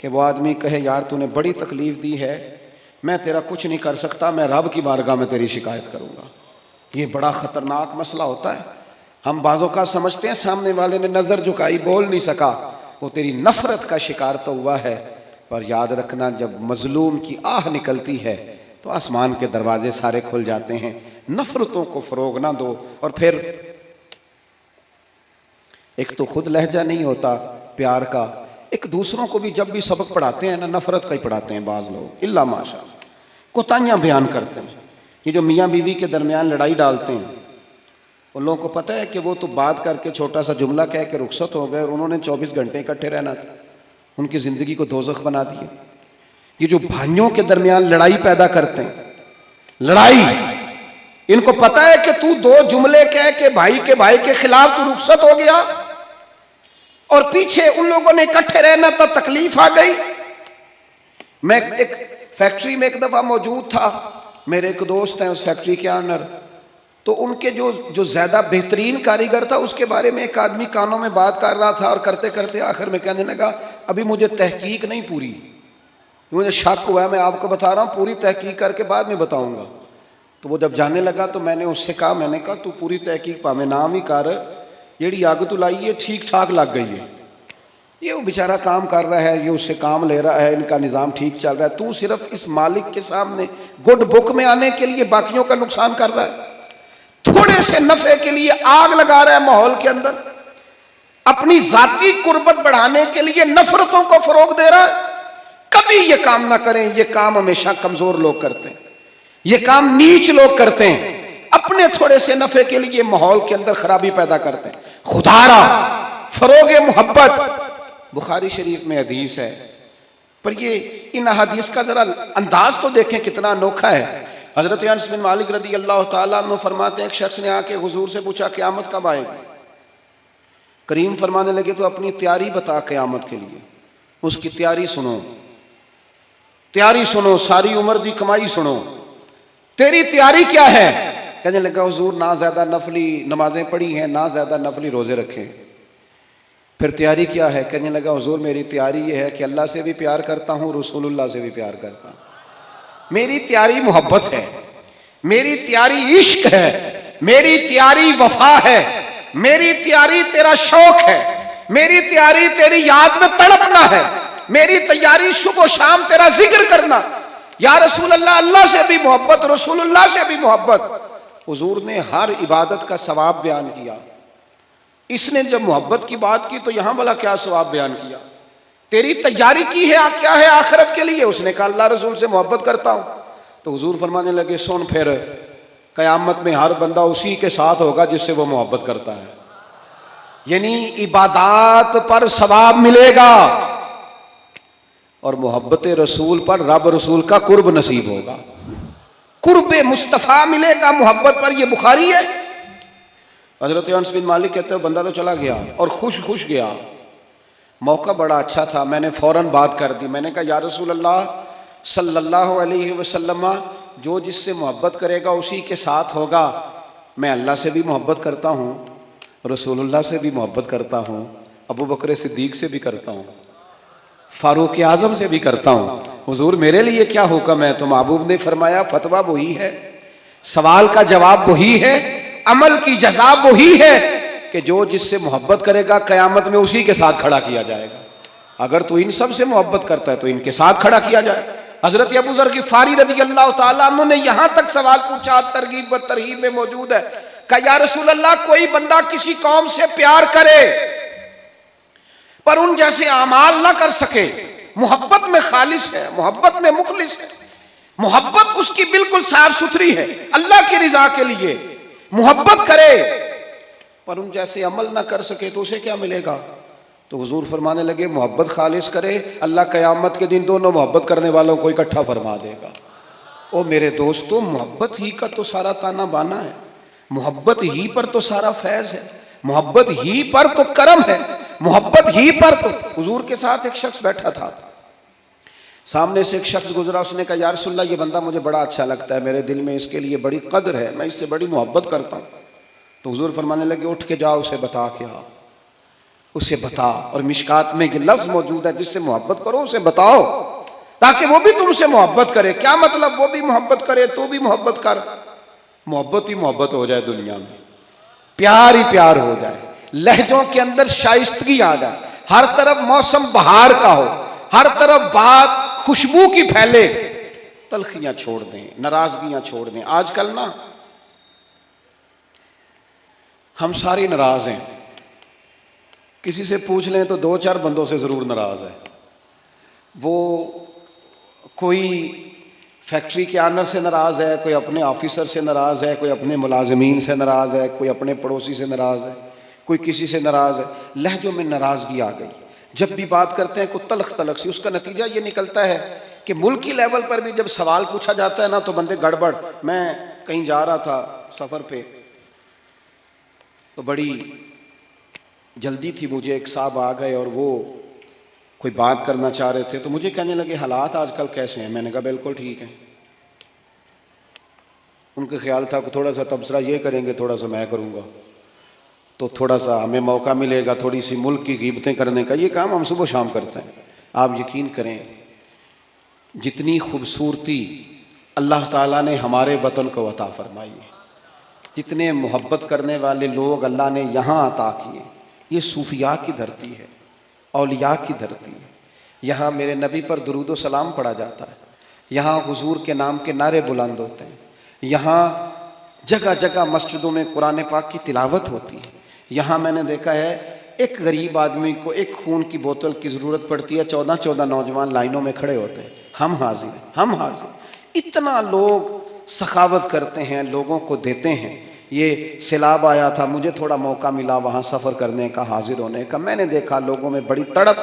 کہ وہ آدمی کہے یار تو نے بڑی تکلیف دی ہے، میں تیرا کچھ نہیں کر سکتا، میں رب کی بارگاہ میں تیری شکایت کروں گا۔ یہ بڑا خطرناک مسئلہ ہوتا ہے۔ ہم بعض اوقات سمجھتے ہیں سامنے والے نے نظر جھکائی بول نہیں سکا، وہ تیری نفرت کا شکار تو ہوا ہے، پر یاد رکھنا جب مظلوم کی آہ نکلتی ہے تو آسمان کے دروازے سارے کھل جاتے ہیں۔ نفرتوں کو فروغ نہ دو۔ اور پھر ایک تو خود لہجہ نہیں ہوتا پیار کا، ایک دوسروں کو بھی جب بھی سبق پڑھاتے ہیں نا نفرت کا ہی پڑھاتے ہیں بعض لوگ، الا ماشاء اللہ کوتاہیاں بیان کرتے ہیں۔ یہ جو میاں بیوی کے درمیان لڑائی ڈالتے ہیں ان لوگوں کو پتہ ہے کہ وہ تو بات کر کے چھوٹا سا جملہ کہہ کے رخصت ہو گئے اور انہوں نے 24 گھنٹے اکٹھے رہنا تھا، ان کی زندگی کو دوزخ بنا دیے. یہ جو بھائیوں کے درمیان لڑائی پیدا کرتے ہیں، لڑائی، ان کو پتا ہے کہ تو دو جملے کہہ کے بھائی کے خلاف تو رخصت ہو گیا، اور پیچھے ان لوگوں نے اکٹھے رہنا تھا، تکلیف آ گئی. میں ایک فیکٹری میں ایک دفعہ موجود تھا، میرے ایک دوست ہیں اس فیکٹری کے آنر، تو ان کے جو زیادہ بہترین کاریگر تھا اس کے بارے میں ایک آدمی کانوں میں بات کر رہا تھا، اور کرتے کرتے آخر میں کہنے لگا ابھی مجھے تحقیق نہیں پوری، مجھے شک ہوا ہے، میں آپ کو بتا رہا ہوں، پوری تحقیق کر کے بعد میں بتاؤں گا. تو وہ جب جانے لگا تو میں نے اس سے کہا، میں نے کہا تو پوری تحقیق پا میں نام ہی کر، جیڑی آگ تو لائی ہے ٹھیک ٹھاک لگ گئی ہے، یہ وہ بیچارہ کام کر رہا ہے، یہ اس سے کام لے رہا ہے، ان کا نظام ٹھیک چل رہا ہے، تو صرف اس مالک کے سامنے گڈ بک میں آنے کے لیے باقیوں کا نقصان کر رہا ہے، تھوڑے سے نفع کے لیے آگ لگا رہا ہے ماحول کے اندر، اپنی ذاتی قربت بڑھانے کے لیے نفرتوں کو فروغ دے رہا ہے. کبھی یہ کام نہ کریں، یہ کام ہمیشہ کمزور لوگ کرتے ہیں، یہ کام نیچ لوگ کرتے ہیں، اپنے تھوڑے سے نفع کے لیے ماحول کے اندر خرابی پیدا کرتے ہیں. خدا را فروغ محبت، بخاری شریف میں حدیث ہے، پر یہ ان حدیث کا ذرا انداز تو دیکھیں کتنا انوکھا ہے. حضرت انس بن مالک رضی اللہ تعالیٰ عنہ فرماتے ہیں ایک شخص نے آ کے حضور سے پوچھا قیامت کب آئے گی؟ کریم فرمانے لگے تو اپنی تیاری بتا قیامت کے لیے، اس کی تیاری سنو، تیاری سنو، ساری عمر دی کمائی سنو، تیری تیاری کیا ہے؟ کہنے لگا حضور نہ زیادہ نفلی نمازیں پڑھی ہیں، نہ زیادہ نفلی روزے رکھے. پھر تیاری کیا ہے؟ کہنے لگا حضور میری تیاری یہ ہے کہ اللہ سے بھی پیار کرتا ہوں، رسول اللہ سے بھی پیار کرتا ہوں، میری تیاری محبت ہے، میری تیاری عشق ہے، میری تیاری وفا ہے، میری تیاری تیرا شوق ہے، میری تیاری تیری یاد میں تڑپنا ہے، میری تیاری صبح و شام تیرا ذکر کرنا. یا رسول اللہ، اللہ سے بھی محبت، رسول اللہ سے بھی محبت. حضور نے ہر عبادت کا ثواب بیان کیا. اس نے جب محبت کی بات کی تو یہاں بلا کیا ثواب بیان کیا؟ تیری تیاری کی ہے کیا ہے آخرت کے لیے؟ اس نے کہا اللہ رسول سے محبت کرتا ہوں. تو حضور فرمانے لگے سن پھر، قیامت میں ہر بندہ اسی کے ساتھ ہوگا جس سے وہ محبت کرتا ہے، یعنی عبادات پر ثواب ملے گا اور محبت رسول پر رب رسول کا قرب نصیب ہوگا، قرب مصطفیٰ ملے گا محبت پر. یہ بخاری ہے. حضرت انس بن مالک کہتے ہیں بندہ تو چلا گیا اور خوش گیا، موقع بڑا اچھا تھا، میں نے فوراً بات کر دی. میں نے کہا یا رسول اللہ صلی اللہ علیہ وسلم، جو جس سے محبت کرے گا اسی کے ساتھ ہوگا. میں اللہ سے بھی محبت کرتا ہوں، رسول اللہ سے بھی محبت کرتا ہوں، ابو بکر صدیق سے بھی کرتا ہوں، فاروق اعظم سے بھی کرتا ہوں. حضور میرے لیے کیا حکم ہے؟ تو محبوب نے فرمایا فتویٰ وہی ہے، سوال کا جواب وہی ہے، عمل کی جزا وہی ہے کہ جو جس سے محبت کرے گا قیامت میں اسی کے ساتھ کھڑا کیا جائے گا. اگر تو ان سب سے محبت کرتا ہے تو ان کے ساتھ کھڑا کیا جائے. حضرت ابو ذر غفاری رضی اللہ تعالیٰ عنہ نے یہاں تک سوال پوچھا، ترغیب و ترہیب میں موجود ہے، کہ یا رسول اللہ کوئی بندہ کسی قوم سے پیار کرے پر ان جیسے اعمال نہ کر سکے، محبت میں خالص ہے، محبت میں مخلص ہے، محبت اس کی بالکل صاف ستھری ہے، اللہ کی رضا کے لیے محبت کرے پر ان جیسے عمل نہ کر سکے تو اسے کیا ملے گا؟ تو حضور فرمانے لگے محبت خالص کرے، اللہ قیامت کے دن دونوں محبت کرنے والوں کو اکٹھا فرما دے گا. او میرے دوستو، محبت ہی کا تو سارا تانا بانا ہے، محبت ہی پر تو سارا فیض ہے، محبت ہی پر تو کرم ہے، محبت ہی پر تو. حضور کے ساتھ ایک شخص بیٹھا تھا، سامنے سے ایک شخص گزرا، اس نے کہا یا رسول اللہ یہ بندہ مجھے بڑا اچھا لگتا ہے، میرے دل میں اس کے لیے بڑی قدر ہے، میں اس سے بڑی محبت کرتا ہوں. تو حضور فرمانے لگے اٹھ کے جاؤ اسے بتا کے آ، اسے بتا. اور مشکات میں یہ لفظ موجود ہے جس سے محبت کرو اسے بتاؤ تاکہ وہ بھی تم سے محبت کرے. کیا مطلب؟ وہ بھی محبت کرے تو بھی محبت کر، محبت ہی محبت ہو جائے دنیا میں، پیار ہی پیار ہو جائے، لہجوں کے اندر شائستگی آ جائے، ہر طرف موسم بہار کا ہو، ہر طرف بات خوشبو کی پھیلے، تلخیاں چھوڑ دیں، ناراضگیاں چھوڑ دیں. آج کل نا ہم ساری ناراض ہیں، کسی سے پوچھ لیں تو 2-4 بندوں سے ضرور ناراض ہے. وہ کوئی فیکٹری کے آنر سے ناراض ہے، کوئی اپنے آفیسر سے ناراض ہے، کوئی اپنے ملازمین سے ناراض ہے، کوئی اپنے پڑوسی سے ناراض ہے، کوئی کسی سے ناراض ہے. لہجوں میں ناراضگی آ گئی، جب بھی بات کرتے ہیں کوئی تلخ تلخ سی، اس کا نتیجہ یہ نکلتا ہے کہ ملکی لیول پر بھی جب سوال پوچھا جاتا ہے نا تو بندے گڑبڑ. میں کہیں جا رہا تھا سفر پہ، تو بڑی جلدی تھی مجھے، ایک صاحب آ گئے اور وہ کوئی بات کرنا چاہ رہے تھے، تو مجھے کہنے لگے حالات آج کل کیسے ہیں. میں نے کہا بالکل ٹھیک ہیں. ان کا خیال تھا کہ تھوڑا سا تبصرہ یہ کریں گے، تھوڑا سا میں کروں گا، تو تھوڑا سا ہمیں موقع ملے گا تھوڑی سی ملک کی غیبتیں کرنے کا. یہ کام ہم صبح و شام کرتے ہیں. آپ یقین کریں جتنی خوبصورتی اللہ تعالیٰ نے ہمارے وطن کو عطا فرمائی ہے، جتنے محبت کرنے والے لوگ اللہ نے یہاں عطا کیے، یہ صوفیاء کی دھرتی ہے، اولیاء کی دھرتی ہے. یہاں میرے نبی پر درود و سلام پڑھا جاتا ہے، یہاں حضور کے نام کے نعرے بلند ہوتے ہیں، یہاں جگہ جگہ مسجدوں میں قرآن پاک کی تلاوت ہوتی ہے. یہاں میں نے دیکھا ہے ایک غریب آدمی کو ایک خون کی بوتل کی ضرورت پڑتی ہے، 14 نوجوان لائنوں میں کھڑے ہوتے ہیں، ہم حاضر ہیں، ہم حاضر. اتنا لوگ سخاوت کرتے ہیں، لوگوں کو دیتے ہیں. یہ سیلاب آیا تھا، مجھے تھوڑا موقع ملا وہاں سفر کرنے کا، حاضر ہونے کا. میں نے دیکھا لوگوں میں بڑی تڑپ.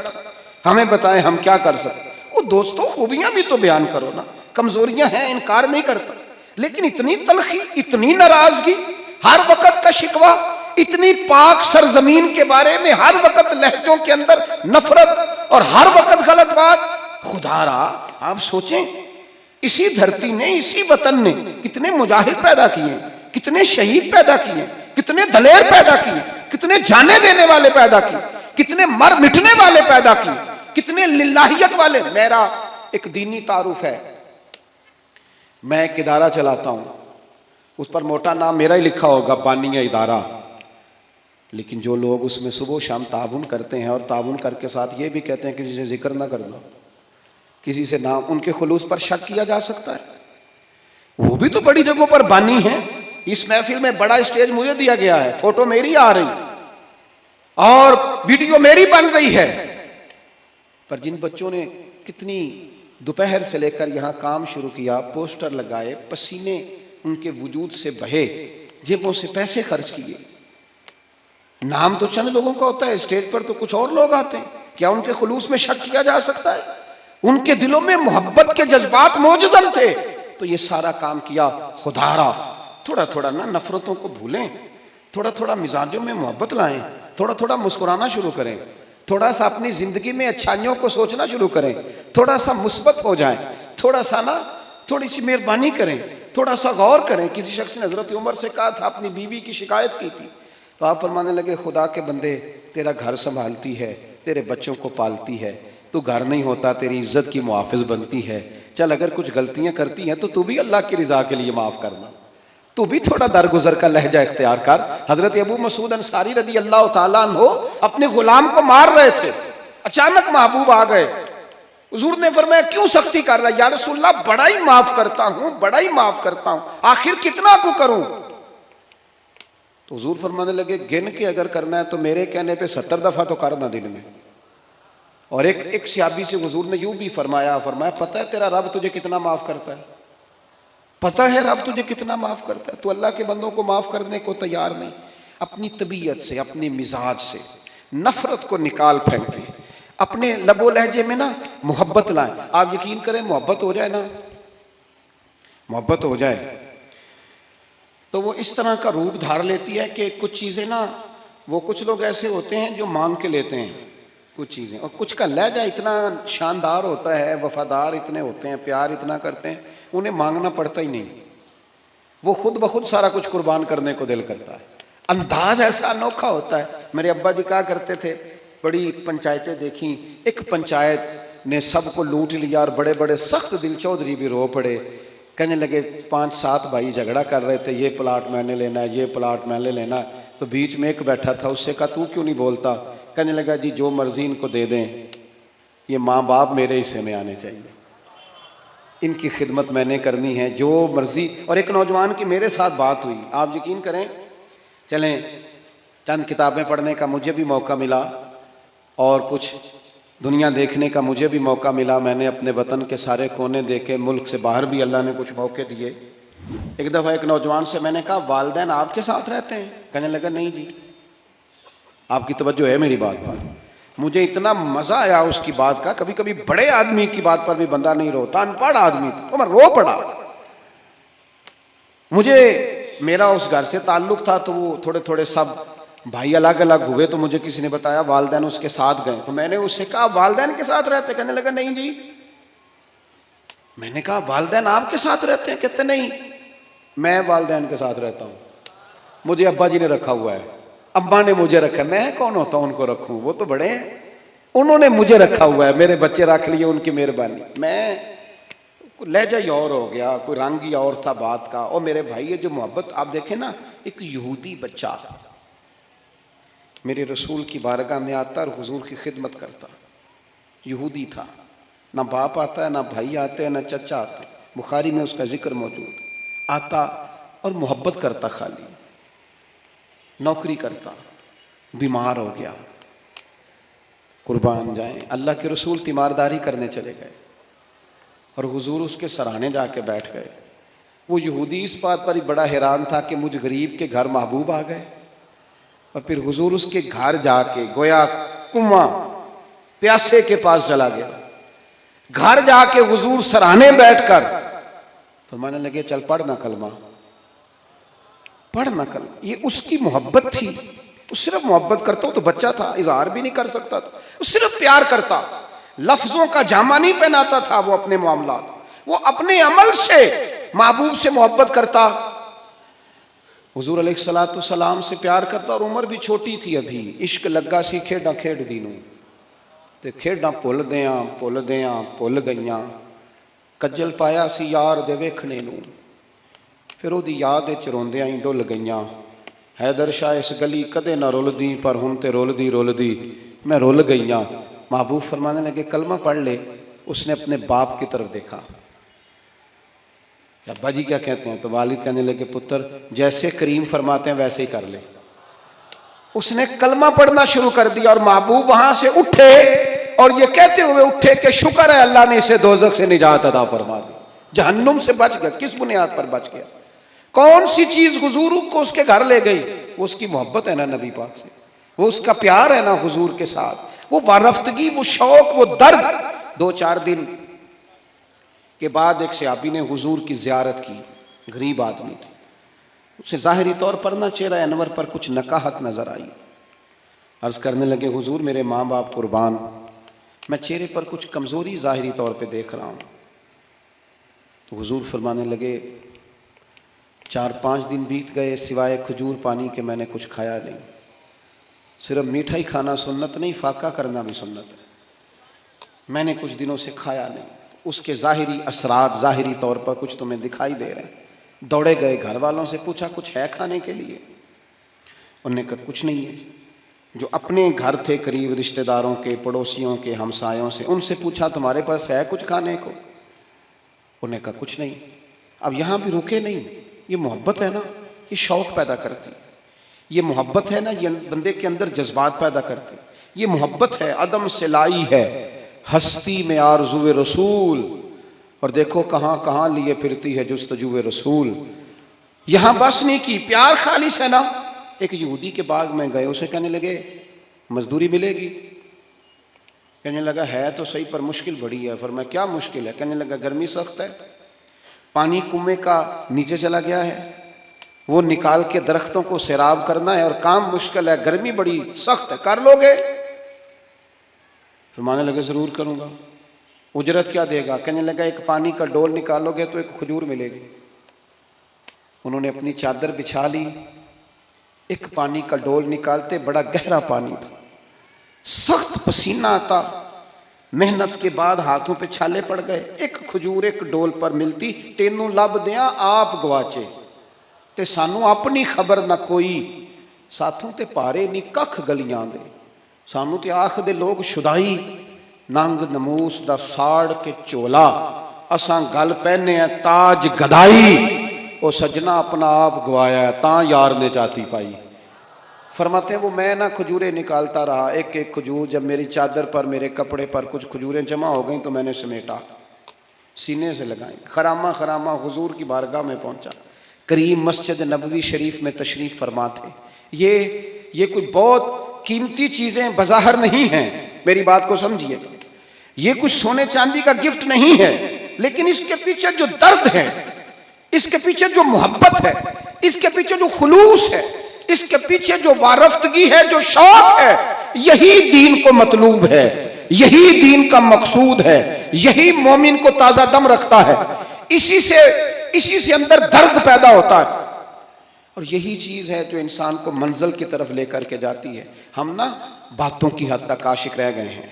ہمیں بتائیں ہم کیا کر سکتے. وہ دوستوں خوبیاں بھی تو بیان کرو نا، کمزوریاں ہیں انکار نہیں کرتا، لیکن اتنی تلخی، اتنی ناراضگی، ہر وقت کا شکوہ، اتنی پاک سرزمین کے بارے میں ہر وقت لہجوں کے اندر نفرت اور ہر وقت غلط بات. خدا را آپ سوچیں اسی دھرتی نے، اسی وطن نے کتنے مجاہد پیدا کیے، کتنے شہید پیدا کیے، کتنے دلیر پیدا کیے، کتنے جانے دینے والے پیدا کیے، کتنے مر مٹنے والے پیدا کیے، کتنے للہیت والے. میرا ایک دینی تعارف ہے، میں ایک ادارہ چلاتا ہوں، اس پر موٹا نام میرا ہی لکھا ہوگا، بانیہ ادارہ. لیکن جو لوگ اس میں صبح و شام تعاون کرتے ہیں اور تعاون کر کے ساتھ یہ بھی کہتے ہیں کہ کسی سے ذکر نہ کرنا، کسی سے نام، ان کے خلوص پر شک کیا جا سکتا ہے. وہ بھی تو بڑی جگہوں پر بانی ہیں. اس محفل میں بڑا اسٹیج مجھے دیا گیا ہے، فوٹو میری آ رہی اور ویڈیو میری بن رہی ہے، پر جن بچوں نے کتنی دوپہر سے لے کر یہاں کام شروع کیا، پوسٹر لگائے، پسینے ان کے وجود سے بہے، جیبوں سے پیسے خرچ کیے. نام تو چند لوگوں کا ہوتا ہے، اسٹیج پر تو کچھ اور لوگ آتے ہیں. کیا ان کے خلوص میں شک کیا جا سکتا ہے؟ ان کے دلوں میں محبت کے جذبات موجزن تھے، تو یہ سارا کام کیا. خدا را تھوڑا تھوڑا نا نفرتوں کو بھولیں، تھوڑا تھوڑا مزاجوں میں محبت لائیں، تھوڑا تھوڑا مسکرانا شروع کریں، تھوڑا سا اپنی زندگی میں اچھائیوں کو سوچنا شروع کریں، تھوڑا سا مثبت ہو جائیں، تھوڑا سا نا تھوڑی سی مہربانی کریں، تھوڑا سا غور کریں. کسی شخص نے حضرت عمر سے کہا تھا، اپنی بیوی کی شکایت کی تھی، تو آپ فرمانے لگے خدا کے بندے تیرا گھر سنبھالتی ہے، تیرے بچوں کو پالتی ہے، تو گھر نہیں ہوتا تیری عزت کی محافظ بنتی ہے. چل اگر کچھ غلطیاں کرتی ہیں تو بھی اللہ کی رضا کے لیے معاف کرنا، تو بھی تھوڑا درگزر کا لہجہ اختیار کر. حضرت ابو مسعود انصاری رضی اللہ تعالیٰ عنہ اپنے غلام کو مار رہے تھے، اچانک محبوب آ گئے. حضور نے فرمایا کیوں سختی کر رہا ہے؟ یا رسول اللہ بڑا ہی معاف کرتا ہوں، بڑا ہی معاف کرتا ہوں، آخر کتنا کو کروں؟ تو حضور فرمانے لگے گن کے اگر کرنا ہے تو میرے کہنے پہ 70 دفعہ تو کرنا دن میں. اور ایک صحابی سے حضور نے یوں بھی فرمایا پتہ ہے تیرا رب تجھے کتنا معاف کرتا ہے؟ پتہ ہے رب تجھے کتنا معاف کرتا ہے؟ تو اللہ کے بندوں کو معاف کرنے کو تیار نہیں. اپنی طبیعت سے، اپنی مزاج سے نفرت کو نکال پھینکیں، اپنے لب و لہجے میں نا محبت لائیں. آپ یقین کریں محبت ہو جائے نا، محبت ہو جائے تو وہ اس طرح کا روپ دھار لیتی ہے کہ کچھ چیزیں نا، وہ کچھ لوگ ایسے ہوتے ہیں جو مانگ کے لیتے ہیں کچھ چیزیں، اور کچھ کا لہجہ اتنا شاندار ہوتا ہے، وفادار اتنے ہوتے ہیں، پیار اتنا کرتے ہیں، انہیں مانگنا پڑتا ہی نہیں، وہ خود بخود سارا کچھ قربان کرنے کو دل کرتا ہے. انداز ایسا انوکھا ہوتا ہے. میرے ابا جی کہا کرتے تھے، بڑی پنچایتیں دیکھیں، ایک پنچایت نے سب کو لوٹ لیا اور بڑے بڑے سخت دل چودھری بھی رو پڑے. کہنے لگے 5-7 بھائی جھگڑا کر رہے تھے، یہ پلاٹ میں نے لینا ہے، یہ پلاٹ میں نے لینا ہے. تو بیچ میں ایک بیٹھا تھا، اس سے کہا تو کیوں نہیں بولتا؟ کہنے لگا جی جو مرضی ان کو دے دیں، یہ ماں باپ میرے حصے میں آنے چاہیے، ان کی خدمت میں نے کرنی ہے، جو مرضی. اور ایک نوجوان کی میرے ساتھ بات ہوئی، آپ یقین کریں، چلیں چند کتابیں پڑھنے کا مجھے بھی موقع ملا اور کچھ دنیا دیکھنے کا مجھے بھی موقع ملا. میں نے اپنے وطن کے سارے کونے دیکھے، ملک سے باہر بھی اللہ نے کچھ موقع دیے. ایک دفعہ ایک نوجوان سے میں نے کہا والدین آپ کے ساتھ رہتے ہیں؟ کہنے لگا نہیں جی. آپ کی توجہ ہے میری بات پر؟ مجھے اتنا مزہ آیا اس کی بات کا. کبھی کبھی بڑے آدمی کی بات پر بھی بندہ نہیں روتا, ان پڑھ آدمی تھا, میں رو پڑا. مجھے میرا اس گھر سے تعلق تھا تو وہ تھوڑے تھوڑے سب بھائی الگ الگ ہوئے, تو مجھے کسی نے بتایا والدین اس کے ساتھ گئے. تو میں نے اس سے کہا والدین کے ساتھ رہتے؟ کہنے لگا نہیں جی. میں نے کہا والدین آپ کے ساتھ رہتے ہیں؟ کہتے نہیں, میں والدین کے ساتھ رہتا ہوں, مجھے ابا جی نے رکھا ہوا ہے, ابا نے مجھے رکھا. میں کون ہوتا ہوں ان کو رکھوں, وہ تو بڑے ہیں, انہوں نے مجھے رکھا ہوا ہے, میرے بچے رکھ لیے, ان کی مہربانی. میں لہجہ ہی اور ہو گیا, کوئی رنگ ہی اور تھا بات کا. اور میرے بھائی یہ جو محبت آپ دیکھیں نا, ایک یہودی بچہ میرے رسول کی بارگاہ میں آتا اور حضور کی خدمت کرتا, یہودی تھا, نہ باپ آتا ہے, نہ بھائی آتے ہیں, نہ چچا آتے. بخاری میں اس کا ذکر موجود. آتا اور محبت کرتا, خالی نوکری کرتا, بیمار ہو گیا, قربان جائیں, اللہ کے رسول تیمارداری کرنے چلے گئے اور حضور اس کے سرانے جا کے بیٹھ گئے. وہ یہودی اس بات پر ہی بڑا حیران تھا کہ مجھ غریب کے گھر محبوب آ گئے. اور پھر حضور اس کے گھر جا کے گویا کنواں پیاسے کے پاس چلا گیا. گھر جا کے حضور سرانے بیٹھ کر فرمانے لگے چل پڑھنا کلمہ, پڑھنا کلمہ. یہ اس کی محبت تھی. وہ صرف محبت کرتا, ہو تو بچہ تھا, اظہار بھی نہیں کر سکتا تھا, وہ صرف پیار کرتا, لفظوں کا جامہ نہیں پہناتا تھا وہ اپنے معاملات, وہ اپنے عمل سے محبوب سے محبت کرتا, حضور علیہ الصلوۃ والسلام سے پیار کرتا. اور عمر بھی چھوٹی تھی ابھی, عشق لگا سی کھیڈاں کھیڈ دینوں, تے کھیڈاں بھل گئیاں, کجل پایا سی یار دے ویکھنے نوں, پھر وہ دی یاد وچ روندیاں ہی ڈل گئیاں. حیدر شاہ اس گلی کدے نہ رلدی, پر ہن تے رلدی میں رل گئیاں. محبوب فرمانے لگے کلمہ پڑھ لے. اس نے اپنے باپ کی طرف دیکھا, ابا جی کیا کہتے ہیں؟ تو والد کہنے لگے پتر جیسے کریم فرماتے ہیں ویسے ہی کر لے. اس نے کلمہ پڑھنا شروع کر دیا, اور محبوب وہاں سے اٹھے اور یہ کہتے ہوئے اٹھے کہ شکر ہے اللہ نے اسے دوزخ سے نجات عطا فرما دی, جہنم سے بچ گیا. کس بنیاد پر بچ گیا؟ کون سی چیز حضور کو اس کے گھر لے گئی؟ وہ اس کی محبت ہے نا نبی پاک سے, وہ اس کا پیار ہے نا حضور کے ساتھ, وہ وارفتگی, وہ شوق, وہ درد. 2-4 دن کے بعد ایک صحابی نے حضور کی زیارت کی, غریب آدمی تھے, اسے ظاہری طور پر نہ چہرہ انور پر کچھ نکاہت نظر آئی. عرض کرنے لگے حضور میرے ماں باپ قربان, میں چہرے پر کچھ کمزوری ظاہری طور پہ دیکھ رہا ہوں. تو حضور فرمانے لگے 4-5 دن بیت گئے, سوائے کھجور پانی کے میں نے کچھ کھایا نہیں. صرف میٹھا ہی کھانا سنت نہیں, فاقہ کرنا بھی سنت ہے. میں نے کچھ دنوں سے کھایا نہیں. اس کے ظاہری اثرات ظاہری طور پر کچھ تمہیں دکھائی دے رہے ہیں. دوڑے گئے, گھر والوں سے پوچھا کچھ ہے کھانے کے لیے؟ انہوں نے کہا کچھ نہیں ہے. جو اپنے گھر تھے قریب رشتہ داروں کے, پڑوسیوں کے, ہمسایوں سے, ان سے پوچھا تمہارے پاس ہے کچھ کھانے کو؟ انہوں نے کہا کچھ نہیں. اب یہاں بھی رکے نہیں. یہ محبت ہے نا, یہ شوق پیدا کرتی, یہ محبت ہے نا, یہ بندے کے اندر جذبات پیدا کرتی. یہ محبت ہے, عدم سے لائی ہے ہستی میں آرزو رسول. اور دیکھو کہاں کہاں لیے پھرتی ہے جستجو رسول. یہاں بس نہیں کی, پیار خالص ہے نا. ایک یہودی کے باغ میں گئے, اسے کہنے لگے مزدوری ملے گی؟ کہنے لگا ہے تو صحیح پر مشکل بڑی ہے. فرمایا کیا مشکل ہے؟ کہنے لگا گرمی سخت ہے, پانی کنویں کا نیچے چلا گیا ہے, وہ نکال کے درختوں کو سیراب کرنا ہے, اور کام مشکل ہے, گرمی بڑی سخت ہے, کر لو گے؟ فرمانے لگے ضرور کروں گا. اجرت کیا دے گا؟ کہنے لگا ایک پانی کا ڈول نکالو گے تو ایک کھجور ملے گی. انہوں نے اپنی چادر بچھا لی, ایک پانی کا ڈول نکالتے, بڑا گہرا پانی تھا, سخت پسینہ آتا, محنت کے بعد ہاتھوں پہ چھالے پڑ گئے. ایک کھجور ایک ڈول پر ملتی, تینوں لب دیاں آپ گواچے, تے سانو اپنی خبر نہ کوئی, ساتھوں تے پارے نہیں ککھ گلیاں دے, سانو تے آخ دے لوگ شدائی, ننگ نموس دا ساڑ کے چولا, اساں گل پہنے ہیں تاج گدائی. او سجنا اپنا آپ گوایا ہے, تاں یار نے چاتی پائی. فرماتے ہیں وہ میں نہ کھجوریں نکالتا رہا, ایک ایک کھجور. جب میری چادر پر, میرے کپڑے پر کچھ کھجوریں جمع ہو گئیں تو میں نے سمیٹا, سینے سے لگائیں, خرامہ خرامہ حضور کی بارگاہ میں پہنچا. کریم مسجد نبوی شریف میں تشریف فرما تھے. یہ کوئی بہت قیمتی چیزیں بظاہر نہیں ہیں, میری بات کو سمجھیے، یہ کچھ سونے چاندی کا گفٹ نہیں ہے، لیکن اس کے پیچھے جو درد ہے، اس کے پیچھے جو محبت ہے، اس کے پیچھے جو خلوص ہے، اس کے پیچھے جو وارفتگی ہے، جو شوق ہے، یہی دین کو مطلوب ہے، یہی دین کا مقصود ہے، یہی مومن کو تازہ دم رکھتا ہے، اسی سے اندر درد پیدا ہوتا ہے، اور یہی چیز ہے جو انسان کو منزل کی طرف لے کر کے جاتی ہے۔ ہم نا باتوں کی حد تک عاشق رہ گئے ہیں۔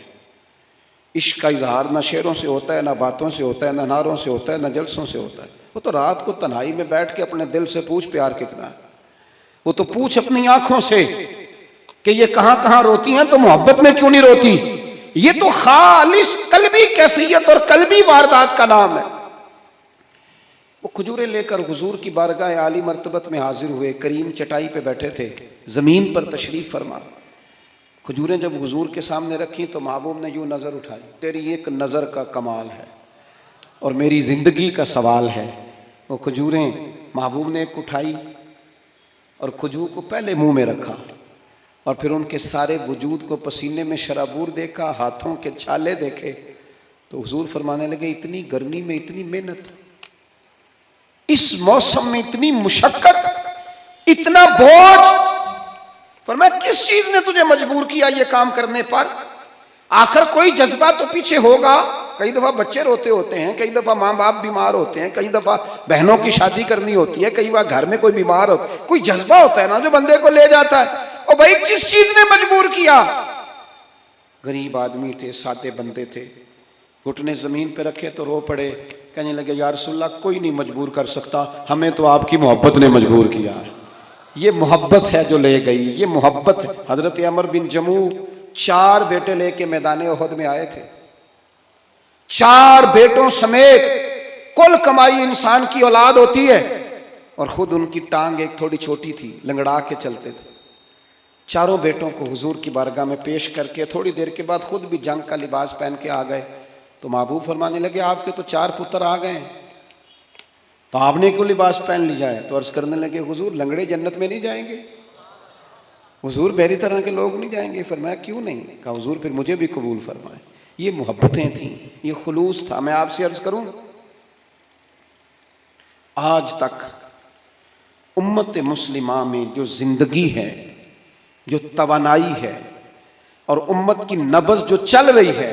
عشق کا اظہار نہ شعروں سے ہوتا ہے، نہ باتوں سے ہوتا ہے، نہ نعروں سے ہوتا ہے، نہ جلسوں سے ہوتا ہے۔ وہ تو رات کو تنہائی میں بیٹھ کے اپنے دل سے پوچھ پیار کتنا ہے، وہ تو پوچھ اپنی آنکھوں سے کہ یہ کہاں کہاں روتی ہیں تو محبت میں کیوں نہیں روتی۔ یہ تو خالص قلبی کیفیت اور قلبی واردات کا نام ہے۔ وہ کھجوریں لے کر حضور کی بارگاہ عالی مرتبت میں حاضر ہوئے، کریم چٹائی پہ بیٹھے تھے، زمین پر تشریف فرما۔ کھجوریں جب حضور کے سامنے رکھیں تو محبوب نے یوں نظر اٹھائی، تیری ایک نظر کا کمال ہے اور میری زندگی کا سوال ہے۔ وہ کھجوریں محبوب نے ایک اٹھائی اور کھجور کو پہلے منہ میں رکھا، اور پھر ان کے سارے وجود کو پسینے میں شرابور دیکھا، ہاتھوں کے چھالے دیکھے، تو حضور فرمانے لگے اتنی گرمی میں اتنی محنت، اس موسم میں اتنی مشقت، اتنا بوجھ، فرمایا کس چیز نے تجھے مجبور کیا یہ کام کرنے پر؟ آخر کوئی جذبہ تو پیچھے ہوگا۔ کئی دفعہ بچے روتے ہوتے ہیں، کئی دفعہ ماں باپ بیمار ہوتے ہیں، کئی دفعہ بہنوں کی شادی کرنی ہوتی ہے، کئی بار گھر میں کوئی بیمار ہوتا ہے، کوئی جذبہ ہوتا ہے نا جو بندے کو لے جاتا ہے۔ اور بھائی کس چیز نے مجبور کیا؟ غریب آدمی تھے، سادے بندے تھے، گھٹنے زمین پہ رکھے تو رو پڑے، کہنے لگے یا رسول اللہ کوئی نہیں مجبور کر سکتا، ہمیں تو آپ کی محبت نے مجبور کیا ہے۔ یہ محبت ہے جو لے گئی، یہ محبت ہے۔ حضرت عمر بن جموح 4 بیٹے لے کے میدان احد میں آئے تھے، 4 بیٹوں سمیت کل کمائی انسان کی اولاد ہوتی ہے، اور خود ان کی ٹانگ ایک تھوڑی چھوٹی تھی، لنگڑا کے چلتے تھے۔ 4 بیٹوں کو حضور کی بارگاہ میں پیش کر کے تھوڑی دیر کے بعد خود بھی جنگ کا لباس پہن کے آ گئے، تو محبوب فرمانے لگے آپ کے تو 4 پتر آ گئے ہیں، تو آپ نے کیوں لباس پہن لیا ہے؟ تو عرض کرنے لگے حضور لنگڑے جنت میں نہیں جائیں گے، حضور میری طرح کے لوگ نہیں جائیں گے۔ فرمایا کیوں نہیں؟ کہا حضور پھر مجھے بھی قبول فرمائے۔ یہ محبتیں تھیں، یہ خلوص تھا۔ میں آپ سے عرض کروں، آج تک امت مسلمہ میں جو زندگی ہے، جو توانائی ہے، اور امت کی نبض جو چل رہی ہے،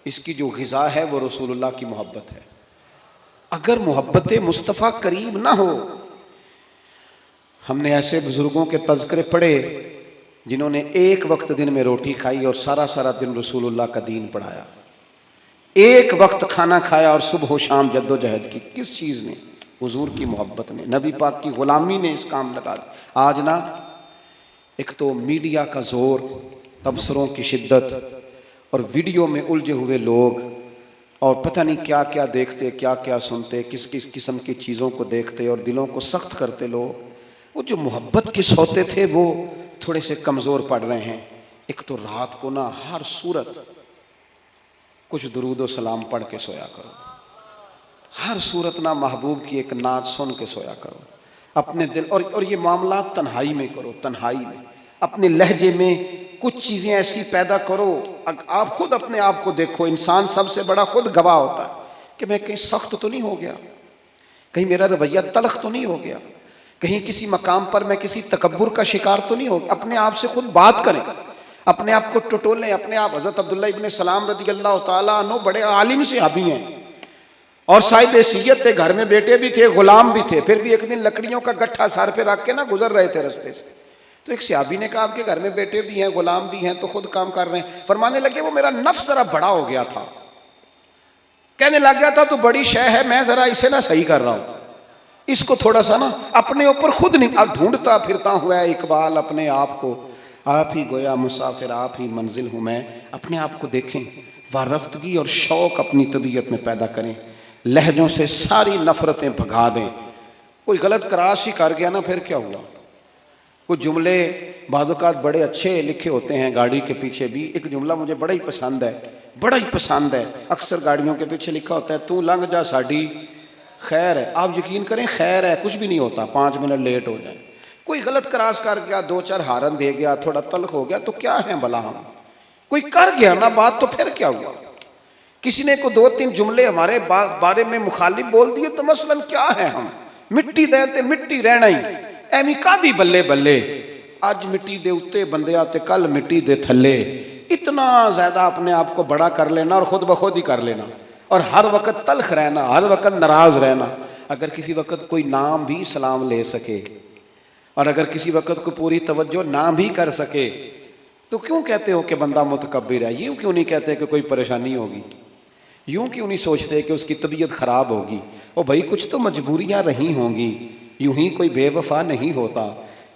اس کی جو غذا ہے وہ رسول اللہ کی محبت ہے۔ اگر محبت مصطفیٰ کریم نہ ہو، ہم نے ایسے بزرگوں کے تذکرے پڑھے جنہوں نے ایک وقت دن میں روٹی کھائی اور سارا دن رسول اللہ کا دین پڑھایا، ایک وقت کھانا کھایا اور صبح و شام جد و جہد کی۔ کس چیز نے؟ حضور کی محبت نے، نبی پاک کی غلامی نے اس کام لگا دیا۔ آج نا ایک تو میڈیا کا زور، تبصروں کی شدت، اور ویڈیو میں الجھے ہوئے لوگ، اور پتہ نہیں کیا کیا دیکھتے، کیا کیا سنتے، کس کس قسم کی چیزوں کو دیکھتے اور دلوں کو سخت کرتے لوگ۔ وہ جو محبت کے سوتے تھے وہ تھوڑے سے کمزور پڑ رہے ہیں۔ ایک تو رات کو نا ہر صورت کچھ درود و سلام پڑھ کے سویا کرو، ہر صورت نا محبوب کی ایک نعت سن کے سویا کرو اپنے دل، اور یہ معاملات تنہائی میں کرو، تنہائی میں اپنے لہجے میں کچھ چیزیں ایسی پیدا کرو۔ آپ خود اپنے آپ کو دیکھو، انسان سب سے بڑا خود گواہ ہوتا ہے کہ میں کہیں سخت تو نہیں ہو گیا، کہیں میرا رویہ تلخ تو نہیں ہو گیا، کہیں کسی مقام پر میں کسی تکبر کا شکار تو نہیں ہو گیا۔ اپنے آپ سے خود بات کریں، اپنے آپ کو ٹٹولیں اپنے آپ۔ حضرت عبداللہ ابن سلام رضی اللہ تعالیٰ عنہ بڑے عالم صحابی ہیں اور صاحب حیثیت تھے، گھر میں بیٹے بھی تھے، غلام بھی تھے، پھر بھی ایک دن لکڑیوں کا گٹھا سر پہ رکھ کے نا گزر رہے تھے رستے سے، تو ایک صحابی نے کہا آپ کے گھر میں بیٹے بھی ہیں، غلام بھی ہیں، تو خود کام کر رہے ہیں۔ فرمانے لگے وہ میرا نفس ذرا بڑا ہو گیا تھا، کہنے لگ گیا تھا تو بڑی شے ہے، میں ذرا اسے نا صحیح کر رہا ہوں، اس کو تھوڑا سا نا اپنے اوپر خود نہیں، اب ڈھونڈتا پھرتا ہوا ہے اقبال اپنے آپ کو، آپ ہی گویا مسافر آپ ہی منزل ہوں میں۔ اپنے آپ کو دیکھیں، وارفتگی اور شوق اپنی طبیعت میں پیدا کریں، لہجوں سے ساری نفرتیں بھگا دیں۔ کوئی غلط کراس ہی کر گیا نا پھر کیا ہوا؟ کچھ جملے بعض اوقات بڑے اچھے لکھے ہوتے ہیں گاڑی کے پیچھے بھی۔ ایک جملہ مجھے بڑا ہی پسند ہے، بڑا ہی پسند ہے، اکثر گاڑیوں کے پیچھے لکھا ہوتا ہے تو لنگ جا ساڈی خیر ہے۔ آپ یقین کریں خیر ہے، کچھ بھی نہیں ہوتا، 5 منٹ لیٹ ہو جائیں۔ کوئی غلط کراس کر گیا، 2-4 ہارن دے گیا، تھوڑا تلخ ہو گیا تو کیا ہے بلا ہم؟ کوئی کر گیا نا بات تو پھر کیا ہوا؟ کسی نے کو 2-3 جملے ہمارے بارے میں مخالف بول دیے تو مثلاً کیا ہے، ہم مٹی دیتے مٹی رہنا ہی ایمی کا دی بلے بلے، آج مٹی دے اتے بندے آتے کل مٹی دے تھلے، اتنا زیادہ اپنے آپ کو بڑا کر لینا اور خود بخود ہی کر لینا، اور ہر وقت تلخ رہنا، ہر وقت ناراض رہنا۔ اگر کسی وقت کوئی نام بھی سلام لے سکے اور اگر کسی وقت کو پوری توجہ نہ بھی کر سکے تو کیوں کہتے ہو کہ بندہ متکبر ہے؟ یوں کیوں نہیں کہتے کہ کوئی پریشانی ہوگی؟ یوں کیوں نہیں سوچتے کہ اس کی طبیعت خراب ہوگی؟ او بھائی کچھ تو مجبوریاں رہی ہوں گی، یوں ہی کوئی بے وفا نہیں ہوتا۔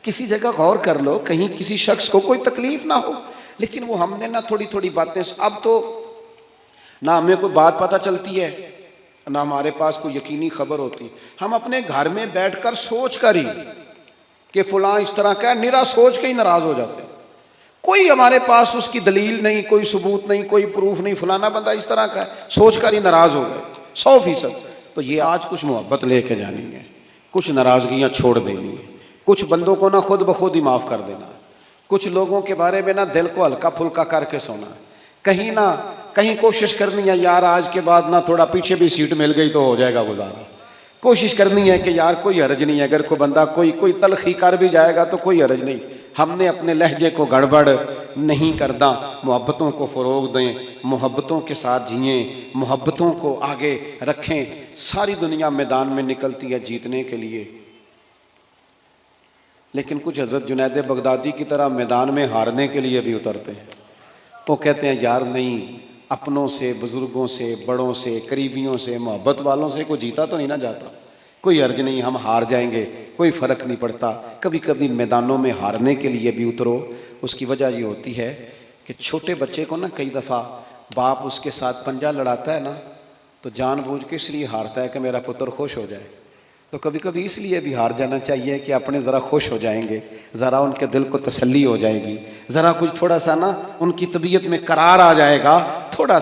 کسی جگہ غور کر لو کہیں کسی شخص کو کوئی تکلیف نہ ہو، لیکن وہ ہم نے نہ تھوڑی تھوڑی باتیں، اب تو نہ ہمیں کوئی بات پتہ چلتی ہے نہ ہمارے پاس کوئی یقینی خبر ہوتی، ہم اپنے گھر میں بیٹھ کر سوچ کر ہی کہ فلاں اس طرح کا ہے، نرا سوچ کے ہی ناراض ہو جاتے ہیں۔ کوئی ہمارے پاس اس کی دلیل نہیں، کوئی ثبوت نہیں، کوئی پروف نہیں، فلانا بندہ اس طرح کا ہے، سوچ کر ہی ناراض ہو گئے 100%۔ تو یہ آج کچھ محبت لے کے جانی ہے، کچھ ناراضگیاں چھوڑ دینی ہے، کچھ بندوں کو نہ خود بخود ہی معاف کر دینا، کچھ لوگوں کے بارے میں نہ دل کو ہلکا پھلکا کر کے سونا، کہیں نہ کہیں کوشش کرنی ہے یار آج کے بعد نہ تھوڑا پیچھے بھی سیٹ مل گئی تو ہو جائے گا گزارا، کوشش کرنی ہے کہ یار کوئی حرج نہیں ہے، اگر کوئی بندہ کوئی تلخی کر بھی جائے گا تو کوئی حرج نہیں، ہم نے اپنے لہجے کو گڑبڑ نہیں کرنا، محبتوں کو فروغ دیں، محبتوں کے ساتھ جئیں، محبتوں کو آگے رکھیں۔ ساری دنیا میدان میں نکلتی ہے جیتنے کے لیے، لیکن کچھ حضرت جنید بغدادی کی طرح میدان میں ہارنے کے لیے بھی اترتے ہیں۔ وہ کہتے ہیں یار نہیں، اپنوں سے، بزرگوں سے، بڑوں سے، قریبیوں سے، محبت والوں سے کوئی جیتا تو نہیں نہ جاتا، کوئی عرض نہیں، ہم ہار جائیں گے، کوئی فرق نہیں پڑتا۔ کبھی کبھی میدانوں میں ہارنے کے لیے بھی اترو۔ اس کی وجہ یہ ہوتی ہے کہ چھوٹے بچے کو نا کئی دفعہ باپ اس کے ساتھ پنجہ لڑاتا ہے نا تو جان بوجھ کے اس لیے ہارتا ہے کہ میرا پتر خوش ہو جائے، تو کبھی کبھی اس لیے بھی ہار جانا چاہیے کہ اپنے ذرا خوش ہو جائیں گے، ذرا ان کے دل کو تسلی ہو جائے گی، ذرا کچھ تھوڑا سا نا ان کی طبیعت میں قرار آ جائے گا، تھوڑا